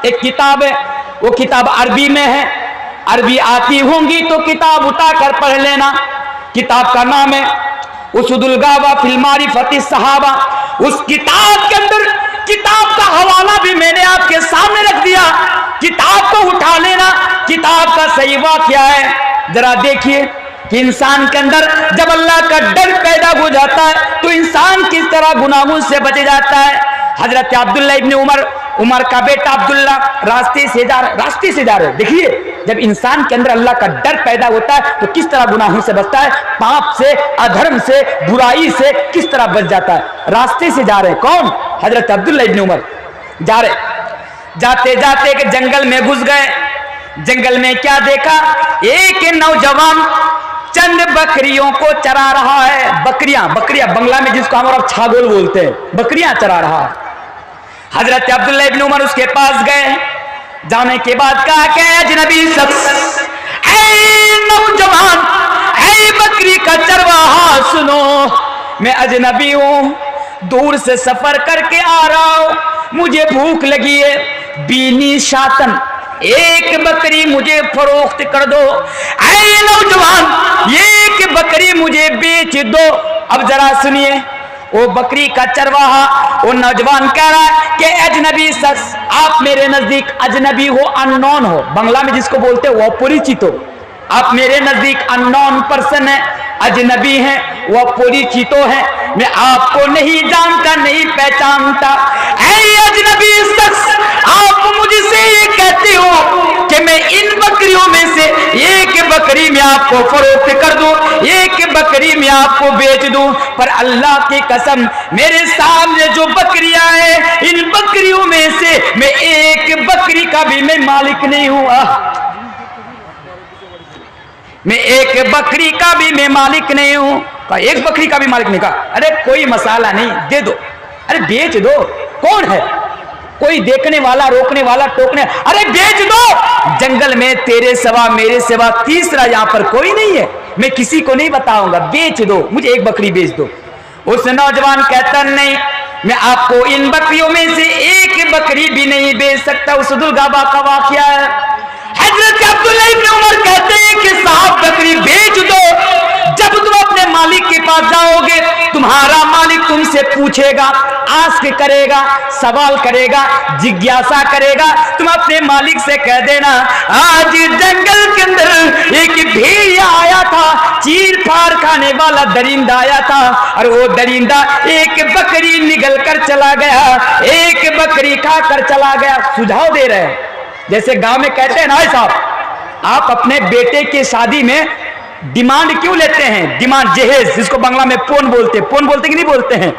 एक किताब है, वो किताब अरबी में है, अरबी आती होंगी तो किताब उठाकर पढ़ लेना। किताब का नाम है उसुदुल गावा फिल मारिफति सहाबा। उस किताब के अंदर किताब का हवाला भी मैंने आपके सामने रख दिया, किताब को उठा लेना। किताब का सही वाकया है, जरा देखिए कि इंसान के अंदर जब अल्लाह का डर पैदा हो जाता है तो इंसान किस तरह गुनाहों से बच जाता है। हजरत अब्दुल्ला इब्न उमर का बेटा अब्दुल्ला रास्ते से जा रहे, देखिए जब इंसान के अंदर अल्लाह का डर पैदा होता है तो किस तरह गुनाहों से बचता है, पाप से, अधर्म से, बुराई से किस तरह बच जाता है। रास्ते से जा रहे, कौन? हजरत अब्दुल्ला इब्न उमर जा रहे, जाते जाते एक जंगल में घुस गए। जंगल में क्या देखा, एक नौजवान चंद बकरियों को चरा रहा है। बकरियां बंगला में जिसको हम और छागोल बोलते हैं, बकरियां चरा रहा है। हजरत अब्दुल्ला इब्न उमर उसके पास गए, जाने के बाद कहा कि अजनबी शख्स, ऐ नौजवान, ऐ बकरी का चरवाहा, सुनो, मैं अजनबी हूं, दूर से सफर करके आ रहा हूं, मुझे भूख लगी है, बीनी शातन, एक बकरी मुझे फरोख्त कर दो। ऐ नौजवान, एक बकरी मुझे बेच दो। अब जरा सुनिए, वो बकरी का चरवाहा, वो नौजवान कह रहा है कि अजनबी शख्स, आप मेरे नजदीक अजनबी हो, अननोन हो, बंगला में जिसको बोलते हो वो अपरिचित हो, आप मेरे नजदीक अननोन पर्सन है, अजनबी हैं, वो परिचितो हैं, मैं आपको नहीं जानता, नहीं पहचानता। ऐ अजनबी शख्स, आप मुझसे ये कहते हो कि मैं इन बकरियों में से एक बकरी में आपको फरोख्त कर दूं, एक बकरी में आपको बेच दूं, पर अल्लाह की कसम मेरे सामने जो बकरियां हैं, इन बकरियों में से मैं एक बकरी का भी मैं मालिक नहीं हुआ, मैं एक बकरी का भी मैं मालिक नहीं हूं। कहा एक बकरी का भी मालिक नहीं? कहा अरे कोई मसाला नहीं, दे दो, अरे बेच दो, कौन है? कोई देखने वाला, रोकने वाला, टोकने, अरे बेच दो, जंगल में तेरे सिवा मेरे सिवा तीसरा यहाँ पर कोई नहीं है, मैं किसी को नहीं बताऊंगा, बेच दो, मुझे एक बकरी बेच दो। उस नौजवान कहता नहीं, मैं आपको इन बकरियों में से एक बकरी भी नहीं बेच सकता। उस दुर्गाबा का वाकया है। हजरत अब्दुल्लाह इब्न उमर कहते हैं कि साहब बकरी बेच दो, जब तुम अपने मालिक के पास जाओगे तुम्हारा मालिक तुमसे पूछेगा, आस्क करेगा, सवाल करेगा, जिज्ञासा करेगा, तुम अपने मालिक से कह देना आज जंगल के अंदर एक भेड़िया आया था, चीर फाड़ खाने वाला दरिंदा आया था, और वो दरिंदा एक बकरी निगल कर चला गया, एक बकरी खा कर चला गया। सुझाव दे रहे हैं, जैसे गांव में कहते हैं ना साहब, आप अपने बेटे के शादी में डिमांड क्यों लेते हैं? डिमांड, जहेज, जिसको बांग्ला में पोन बोलते कि नहीं बोलते हैं।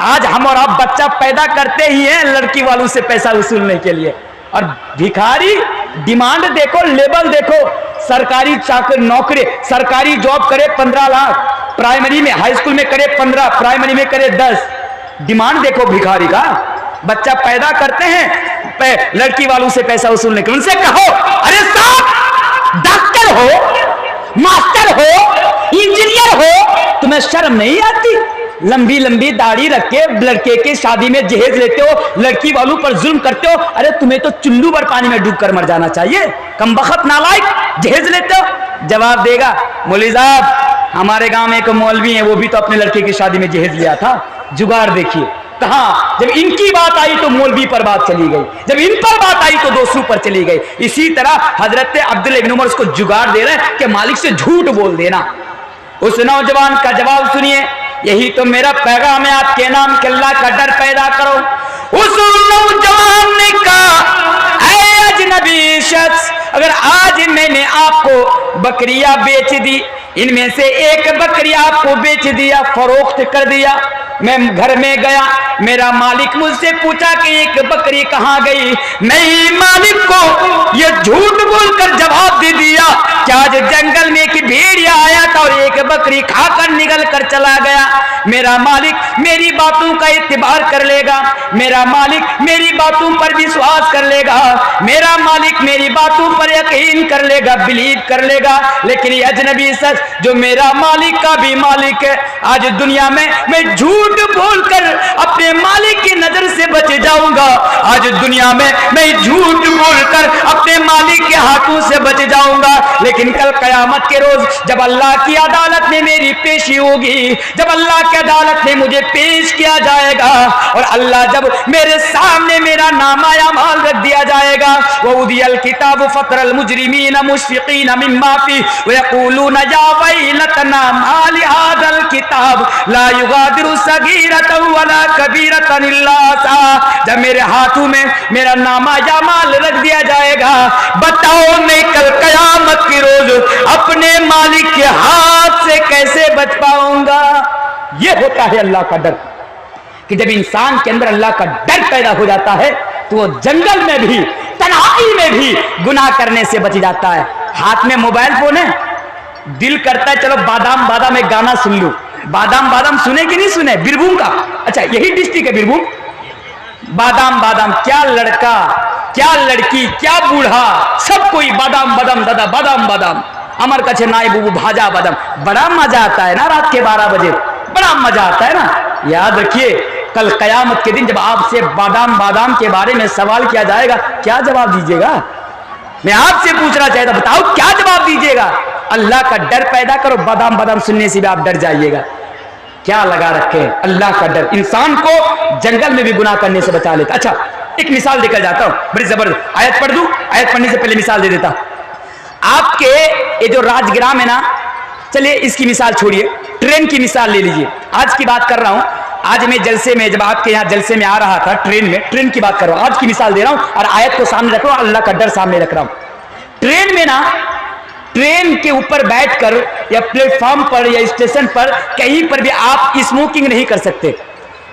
आज हम और आप बच्चा पैदा करते ही हैं लड़की वालों से पैसा वसूलने के लिए, और भिखारी डिमांड देखो, लेवल देखो, सरकारी चाकर नौकरी, सरकारी जॉब करे 15 लाख, प्राइमरी में, हाई स्कूल में करे 15, प्राइमरी में करे 10, डिमांड देखो भिखारी का। बच्चा पैदा करते हैं लड़की वालों से पैसा वसूलने के लिए। उनसे कहो अरे साहब डॉक्टर हो, मास्टर हो, इंजीनियर हो, तुम्हें शर्म नहीं आती? लंबी लंबी दाढ़ी रख के लड़के के शादी में जहेज लेते हो, लड़की वालों पर जुल्म करते हो। अरे तुम्हें तो चुल्लू भर पानी में डूब कर मर जाना चाहिए, कमबख्त नालायक, जहेज लेते हो। जवाब देगा मौलवी साहब हमारे गांव में एक मौलवी है, वो भी तो अपने लड़के की शादी में जहेज लिया था। जुगाड़ देखिए कहां, जब इनकी बात आई तो मौलवी पर बात चली गई, जब इन पर बात आई तो दोस्तों पर चली गई। इसी तरह हजरत अब्दुल्लाह इब्न उमर उसको जुगाड़ दे रहे हैं कि मालिक से झूठ बोल देना। उस नौजवान का जवाब सुनिए, यही तो मेरा पैगाम है आपके नाम के, अल्लाह का डर पैदा करो। उस नौजवान ने कहा ऐ अजनबी शख्स, अगर आज मैंने आपको बकरियां बेच दी, इनमें से एक बकरी आपको बेच दिया, फरोख्त कर दिया, मैं घर में गया, मेरा मालिक मुझसे पूछा कि एक बकरी कहां गई, मैं मालिक को ये झूठ बोलकर जवाब दे दिया कि आज जंगल में एक भेड़िया आया था और एक बकरी खाकर निगल कर चला गया। मेरा मालिक मेरी बातों का इत्तिबार कर लेगा, मेरा मालिक मेरी बातों पर विश्वास कर लेगा, मेरा मालिक मेरी बातों पर यकीन कर लेगा, बिलीव कर लेगा। लेकिन ये अजनबी शख्स जो मेरा मालिक का भी मालिक है, आज दुनिया में मैं झूठ बोलकर अपने मालिक की नजर से बच जाऊंगा, आज दुनिया में मैं झूठ बोलकर अपने मालिक के हाथों से बच जाऊंगा। लेकिन कल कयामत के रोज जब अल्लाह की अदालत में मेरी पेशी होगी, जब अल्लाह की अदालत में मुझे पेश किया जाएगा, और अल्लाह जब मेरे सामने मेरा नामाया माल रख दिया जाएगा, वउदियल किताब फतरल मुजरिमीन मुशफिकीन मिम्मा फी वयक़ूलून या वैलतना मा लिहाज़ल किताब ला युगादिरु सगीरतन वला कबीरतन इल्ला सा। जब मेरे हाथों में मेरा नामाया माल रख दिया जाएगा, बताओ मैं कल कयामत के रोज अपने मालिक के हाथ से कैसे बच पाऊंगा? ये होता है अल्लाह का डर, कि जब इंसान के अंदर अल्लाह का डर पैदा हो जाता है तो वो जंगल में भी, तन्हाई में भी गुनाह करने से बच जाता है। हाथ में मोबाइल फोन है, दिल करता है चलो बादाम बादाम एक गाना सुन लूं। बादाम बादाम सुने कि नहीं सुने? बीरभूम का, अच्छा यही डिस्ट्रिक्ट है बीरभूम। बादाम बादाम, क्या लड़का, क्या लड़की, क्या बूढ़ा, सब कोई बादाम बादाम दादा बादाम बादाम, अमर कछे नाई बुबू भाजा बादाम। बड़ा मजा आता है ना रात के 12 बजे, बड़ा मजा आता है ना। याद रखिए कल कयामत के दिन जब आपसे बादाम बादाम के बारे में सवाल किया जाएगा, क्या जवाब दीजिएगा? मैं आपसे पूछना चाहता, बताओ क्या जवाब दीजिएगा? अल्लाह का डर पैदा करो, बादाम बादाम सुनने से भी आप डर जाइएगा। क्या लगा रखे हैं अल्लाह का डर, इंसान को जंगल में भी गुनाह करने से बचा लेता। अच्छा एक मिसाल देकर जाता हूं, बड़ी जबरदस्त आयत पढ़ दूं, आयत पढ़ने से पहले मिसाल दे देता। आपके ये जो राजग्राम है ना, चलिए इसकी मिसाल छोड़िए, ट्रेन की मिसाल ले लीजिए। आज की बात कर रहा हूं, आज मैं जलसे में, जब आपके यहाँ जलसे में आ रहा था ट्रेन में, ट्रेन की बात कर रहा हूं, आज की मिसाल दे रहा हूं और आयत को सामने रख रहा हूं, अल्लाह का डर सामने रख रहा हूं। ट्रेन में ना, ट्रेन के ऊपर बैठकर या प्लेटफॉर्म पर या स्टेशन पर कहीं पर भी आप स्मोकिंग नहीं कर सकते,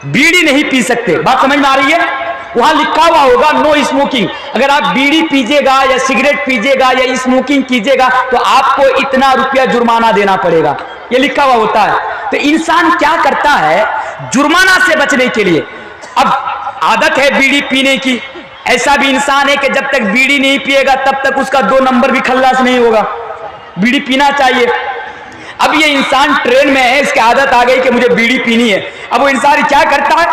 बीड़ी नहीं पी सकते। बात समझ में आ रही है? वहां लिखा हुआ होगा नो स्मोकिंग। अगर आप बीड़ी पीजिएगा या सिगरेट पीजिएगा या स्मोकिंग कीजिएगा तो आपको इतना रुपया जुर्माना देना पड़ेगा, ये लिखा हुआ होता है। तो इंसान क्या करता है जुर्माना से बचने के लिए, अब आदत है बीड़ी पीने की, ایسا بھی انسان ہے کہ جب تک بیڑی نہیں پیے گا تب تک اس کا 2 نمبر بھی خلاص نہیں ہوگا. بیڑی پینا چاہیے. اب یہ انسان ٹرین میں ہے, اس کی عادت آ گئی کہ مجھے بیڑی پینی ہے. اب وہ انسان کیا کرتا ہے,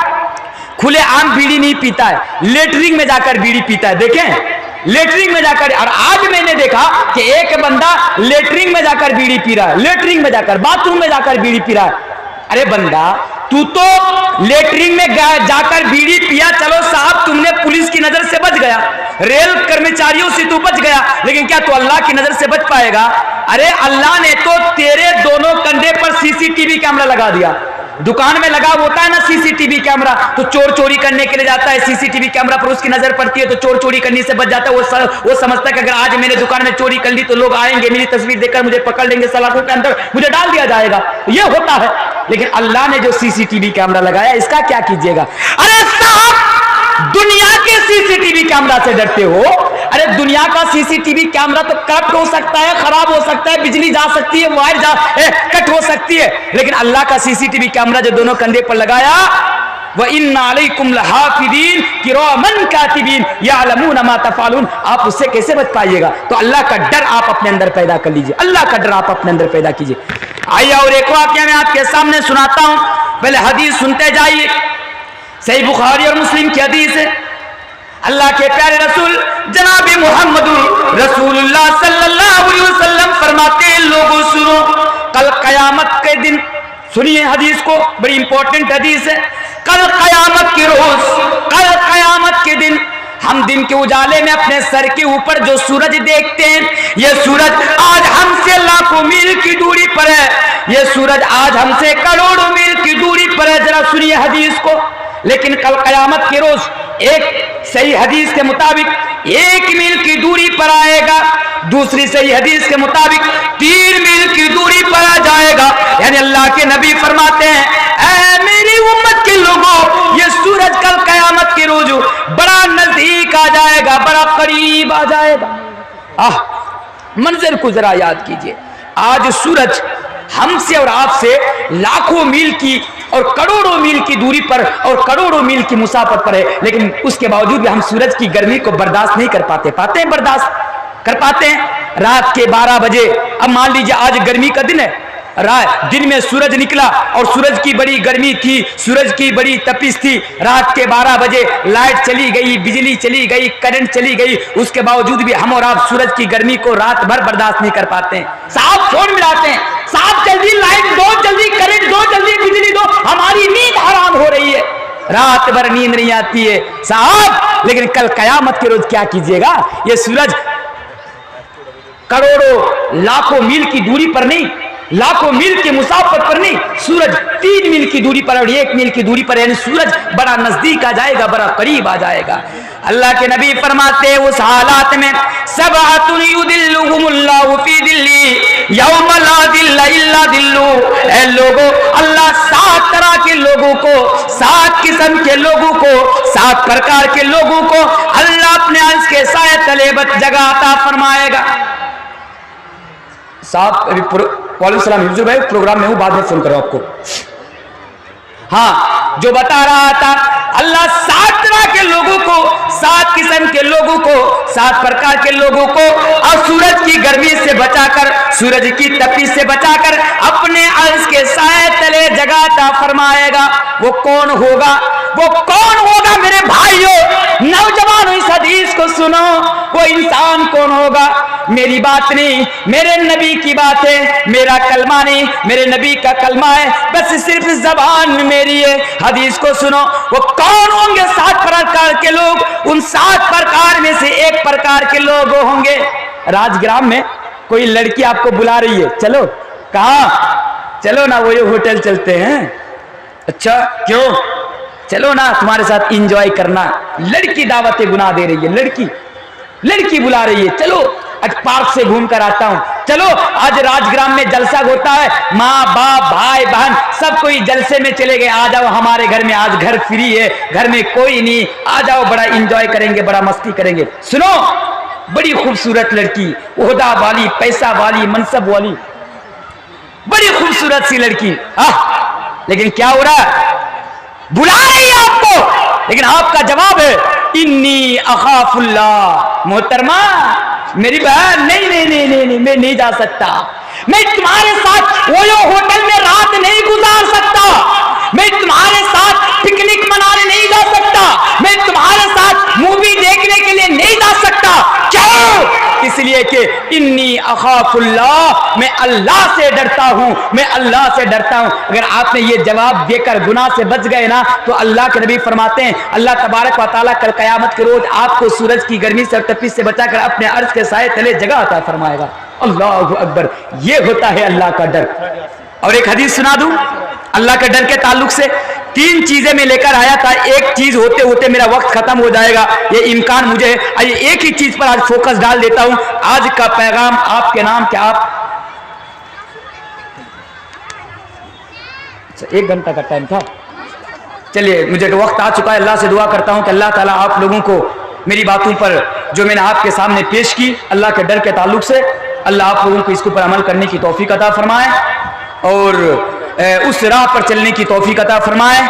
کھلے عام بیڑی نہیں پیتا ہے, لیٹرنگ میں جا کر بیڑی پیتا ہے. دیکھیں لیٹرنگ میں جا کر, اور آج میں نے دیکھا کہ ایک بندہ لیٹرنگ میں جا کر بیڑی پی رہا ہے, لیٹرنگ میں جا کر, باتھ روم میں جا کر بیڑی پی رہا ہے. ارے بندہ تو لیٹرنگ میں جا کر بیڑی پیا, چلو صاحب تم نے پولیس کی نظر سے بچ گیا, ریل کرمچاریوں سے تو بچ گیا, لیکن کیا تو اللہ کی نظر سے بچ پائے گا؟ ارے اللہ نے تو تیرے دونوں کندھے پر CCTV کیمرہ لگا دیا. دکان میں لگا ہوتا ہے نا CCTV کیمرہ, تو چور چوری کرنے کے لیے جاتا ہے, CCTV کیمرہ پر اس کی نظر پڑتی ہے تو چور چوری کرنے سے بچ جاتا ہے. وہ سمجھتا ہے کہ اگر آج میں نے دکان میں چوری کر لی تو لوگ آئیں گے, میری تصویر دیکھ کر مجھے پکڑ لیں گے, سلاخوں کے اندر مجھے ڈال دیا جائے گا. یہ ہوتا ہے. لیکن اللہ نے جو CCTV کیمرہ لگایا اس کا کیا کیجیے گا؟ ارے صاحب دنیا کے CCTV کیمرہ سے ڈرتے ہو؟ ارے دنیا کا CCTV کیمرہ تو کرپٹ ہو سکتا ہے, خراب ہو سکتا ہے, بجلی جا سکتی ہے, وائر کٹ ہو سکتی ہے, لیکن اللہ کا CCTV کیمرہ جو دونوں کندھے پر لگایا, وَإِنَّ عَلَيْكُمْ لَحَافِظِينَ كِرَامًا كَاتِبِينَ يَعْلَمُونَ مَا تَفْعَلُونَ. آپ اس سے کیسے بچ پائیے گا؟ تو اللہ کا ڈر آپ اپنے اندر پیدا کر لیجئے, اللہ کا ڈر آپ اپنے اندر پیدا کیجئے. آئیے اور ایک واقعہ میں آپ کے سامنے سناتا ہوں, پہلے حدیث سنتے جائیے. صحیح بخاری اور مسلم کی حدیث ہے. اللہ کے پیارے رسول جناب محمد رسول اللہ صلی اللہ علیہ وسلم فرماتے ہیں, لوگوں سنو, کل قیامت کے دن, سنیے حدیث کو, بڑی امپورٹنٹ حدیث ہے. کل قیامت کے روز, کل قیامت کے دن, ہم دن کے اجالے میں اپنے سر کے اوپر جو سورج دیکھتے ہیں, یہ سورج آج ہم سے لاکھوں میل کی دوری پر ہے, یہ سورج آج ہم سے کروڑوں میل کی دوری پر ہے. ذرا سنیے حدیث کو. لیکن کل قیامت کے روز ایک صحیح حدیث کے مطابق 1 میل کی دوری پر آئے گا, دوسری صحیح حدیث کے مطابق 3 میل کی دوری پر آ جائے گا. یعنی اللہ کے نبی فرماتے ہیں, اے میری امت کے لوگوں, یہ سورج کل قیامت کے روز بڑا نزدیک آ جائے گا, بڑا قریب آ جائے گا. منظر کو ذرا یاد کیجئے. آج سورج ہم سے اور آپ سے لاکھوں میل کی اور کروڑوں میل کی دوری پر اور کروڑوں میل کی مسافت پر ہے, لیکن اس کے باوجود بھی ہم سورج کی گرمی کو برداشت نہیں کر پاتے. پاتے ہیں برداشت کر پاتے ہیں؟ رات کے 12 بجے, اب مان لیجیے آج گرمی کا دن ہے, دن میں سورج نکلا اور سورج کی بڑی گرمی تھی, سورج کی بڑی تپش تھی, رات کے 12 بجے لائٹ چلی گئی, بجلی چلی گئی, کرنٹ چلی گئی, اس کے باوجود بھی ہم اور آپ سورج کی گرمی کو رات بھر برداشت نہیں کر پاتے ہیں. صاحب فون ملاتے ہیں, صاحب جلدی لائٹ دو, جلدی کرنٹ دو, جلدی بجلی دو, ہماری نیند حرام ہو رہی ہے, رات بھر نیند نہیں آتی ہے صاحب. لیکن کل قیامت کے روز کیا کیجیے گا؟ یہ سورج کروڑوں لاکھوں میل کی دوری پر نہیں, لاکھوں میل کی مسافت پر نہیں, سورج 3 میل کی دوری پر اور 1 میل کی دوری پر, یعنی سورج بڑا نزدیک آ جائے گا, بڑا قریب آ جائے گا. اللہ کے نبی فرماتے ہیں اس حالات میں, سبعۃ یذلھم اللہ فی ظلہ یوم لا ظل الا ظلہ. اے لوگوں, اللہ 7 طرح کے لوگوں کو, 7 قسم کے لوگوں کو, 7 پرکار کے لوگوں کو اللہ اپنے عرش کے سائے تلے جگہ عطا فرمائے گا. صاحب وعلیکم السلام حفظ بھائی, پروگرام میں ہوں, بعد میں فون کرو آپ کو. ہاں, جو بتا رہا تھا, اللہ 7 طرح کے لوگوں کو, 7 قسم کے لوگوں کو, 7 پرکار کے لوگوں کو اور سورج کی گرمی سے بچا کر, سورج کی تپش سے بچا کر اپنے عرش کے سائے تلے جگہ عطا فرمائے گا. وہ کون ہوگا؟ وہ کون ہوگا میرے بھائیوں, نوجوانوں اس حدیث کو سنو. وہ انسان کون ہوگا؟ میری بات نہیں, میرے نبی کی بات ہے, میرا کلمہ نہیں, میرے نبی کا کلمہ ہے, بس صرف زبان میری ہے. حدیث کو سنو. وہ کون ہوں گے 7 پرکار کے لوگ؟ ان 7 پرکار میں سے ایک پرکار کے لوگ ہوں گے. راج گرام میں کوئی لڑکی آپ کو بلا رہی ہے, چلو. کہاں؟ چلو نا, وہی ہوٹل چلتے ہیں. اچھا کیوں؟ چلو نا, تمہارے ساتھ انجوائے کرنا. لڑکی دعوت گناہ دے رہی ہے, لڑکی بلا رہی ہے, چلو آج پارک سے گھوم کر آتا ہوں. چلو آج راج گرام میں جلسہ ہوتا ہے, ماں باپ بھائی بہن سب کوئی جلسے میں چلے گئے, آ جاؤ ہمارے گھر میں, آج گھر فری ہے, گھر میں کوئی نہیں, آ جاؤ, بڑا انجوائے کریں گے, بڑا مستی کریں گے. سنو, بڑی خوبصورت لڑکی, عہدہ والی, پیسہ والی, منصب والی, بڑی خوبصورت سی لڑکی. لیکن کیا ہو رہا ہے؟ بلا رہی ہے آپ کو, لیکن آپ کا جواب ہے انی اخاف اللہ. محترمہ میری بہن، نہیں نہیں نہیں نہیں نہیں، میں نہیں جا سکتا. میں تمہارے ساتھ اویو ہوٹل میں رات نہیں گزار سکتا. میں تمہارے ساتھ پکنک منانے نہیں جا سکتا. میں تمہارے ساتھ مووی دیکھنے کے لیے نہیں جا سکتا. کیوں؟ اس لیے کہ انی اخاف اللہ، میں اللہ سے ڈرتا ہوں، میں اللہ سے ڈرتا ہوں. اگر آپ نے یہ جواب دے کر گناہ سے بچ گئے نا تو اللہ کے نبی فرماتے ہیں اللہ تبارک و تعالیٰ کل قیامت کے روز آپ کو سورج کی گرمی سے اور تپش سے بچا کر اپنے عرش کے سائے تلے جگہ عطا فرمائے گا. اللہ اکبر، یہ ہوتا ہے اللہ کا ڈر. اور ایک حدیث سنا دوں اللہ کے ڈر کے تعلق سے. 3 چیزیں میں لے کر آیا تھا، ایک چیز ہوتے ہوتے میرا وقت ختم ہو جائے گا، یہ امکان مجھے ہے. آئیے ایک ہی چیز پر آج فوکس ڈال دیتا ہوں. آج کا پیغام آپ کے نام کیا؟ آپ 1 گھنٹہ کا ٹائم تھا. چلیے مجھے وقت آ چکا ہے. اللہ سے دعا کرتا ہوں کہ اللہ تعالیٰ آپ لوگوں کو میری باتوں پر جو میں نے آپ کے سامنے پیش کی اللہ کے ڈر کے تعلق سے، اللہ آپ لوگوں کو اس کے اوپر عمل کرنے کی توفیق عطا فرمائے اور اس راہ پر چلنے کی توفیق عطا فرمائے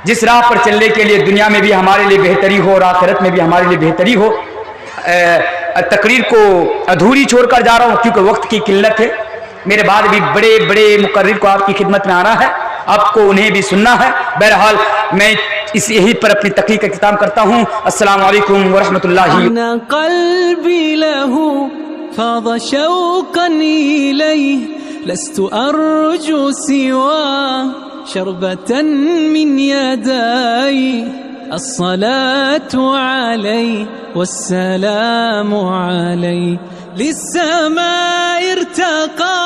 جس راہ پر چلنے کے لیے دنیا میں بھی ہمارے لیے بہتری ہو اور آخرت میں بھی ہمارے لیے بہتری ہو. تقریر کو ادھوری چھوڑ کر جا رہا ہوں کیونکہ وقت کی قلت ہے. میرے بعد بھی بڑے بڑے مقرر کو آپ کی خدمت میں آنا ہے، آپ کو انہیں بھی سننا ہے. بہرحال میں اس یہی پر اپنی تقریر کا اختتام کرتا ہوں. السلام علیکم ورحمۃ اللہ. أن قلبي له فاض شوقا إليه لست أرجو سوى شربة من يدي الصلاة علي والسلام علي للسماء ارتقى